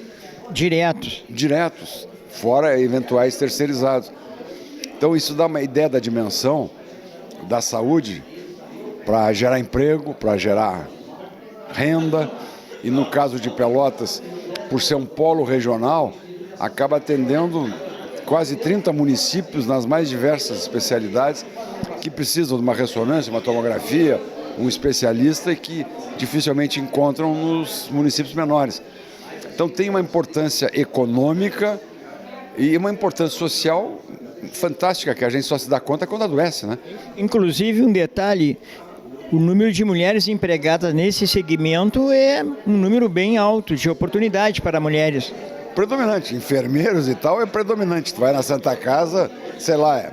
Diretos, fora eventuais terceirizados. Então isso dá uma ideia da dimensão da saúde para gerar emprego, para gerar renda. E no caso de Pelotas, por ser um polo regional, acaba atendendo quase 30 municípios nas mais diversas especialidades que precisam de uma ressonância, uma tomografia, um especialista e que dificilmente encontram nos municípios menores. Então tem uma importância econômica e uma importância social fantástica que a gente só se dá conta quando adoece, né? Inclusive, um detalhe, o número de mulheres empregadas nesse segmento é um número bem alto de oportunidade para mulheres. Predominante, enfermeiros e tal é predominante. Tu vai na Santa Casa, sei lá,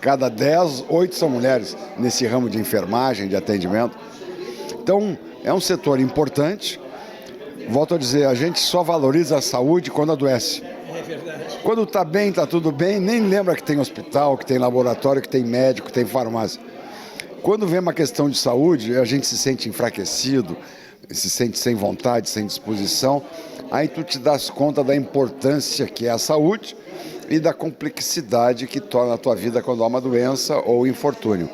cada 10, 8 são mulheres nesse ramo de enfermagem, de atendimento. Então, é um setor importante. Volto a dizer, a gente só valoriza a saúde quando adoece. É verdade. Quando está bem, está tudo bem, nem lembra que tem hospital, que tem laboratório, que tem médico, que tem farmácia. Quando vem uma questão de saúde, a gente se sente enfraquecido, se sente sem vontade, sem disposição. Aí tu te das conta da importância que é a saúde e da complexidade que torna a tua vida quando há uma doença ou infortúnio.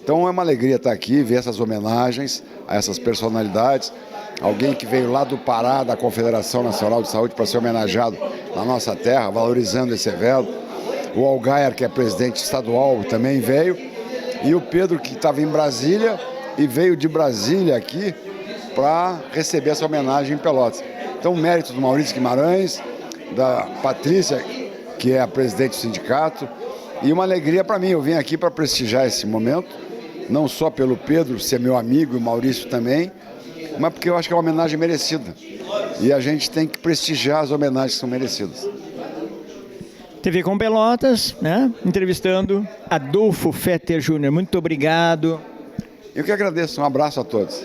Então é uma alegria estar aqui, ver essas homenagens a essas personalidades. Alguém que veio lá do Pará, da Confederação Nacional de Saúde, para ser homenageado na nossa terra, valorizando esse evento. O Allgaier, que é presidente estadual, também veio. E o Pedro, que estava em Brasília e veio de Brasília aqui para receber essa homenagem em Pelotas. Então, mérito do Maurício Guimarães, da Patrícia, que é a presidente do sindicato, e uma alegria para mim. Eu vim aqui para prestigiar esse momento, não só pelo Pedro ser meu amigo e o Maurício também, mas porque eu acho que é uma homenagem merecida. E a gente tem que prestigiar as homenagens que são merecidas. TV Com Pelotas, né? Entrevistando Adolfo Fetter Júnior. Muito obrigado. Eu que agradeço. Um abraço a todos.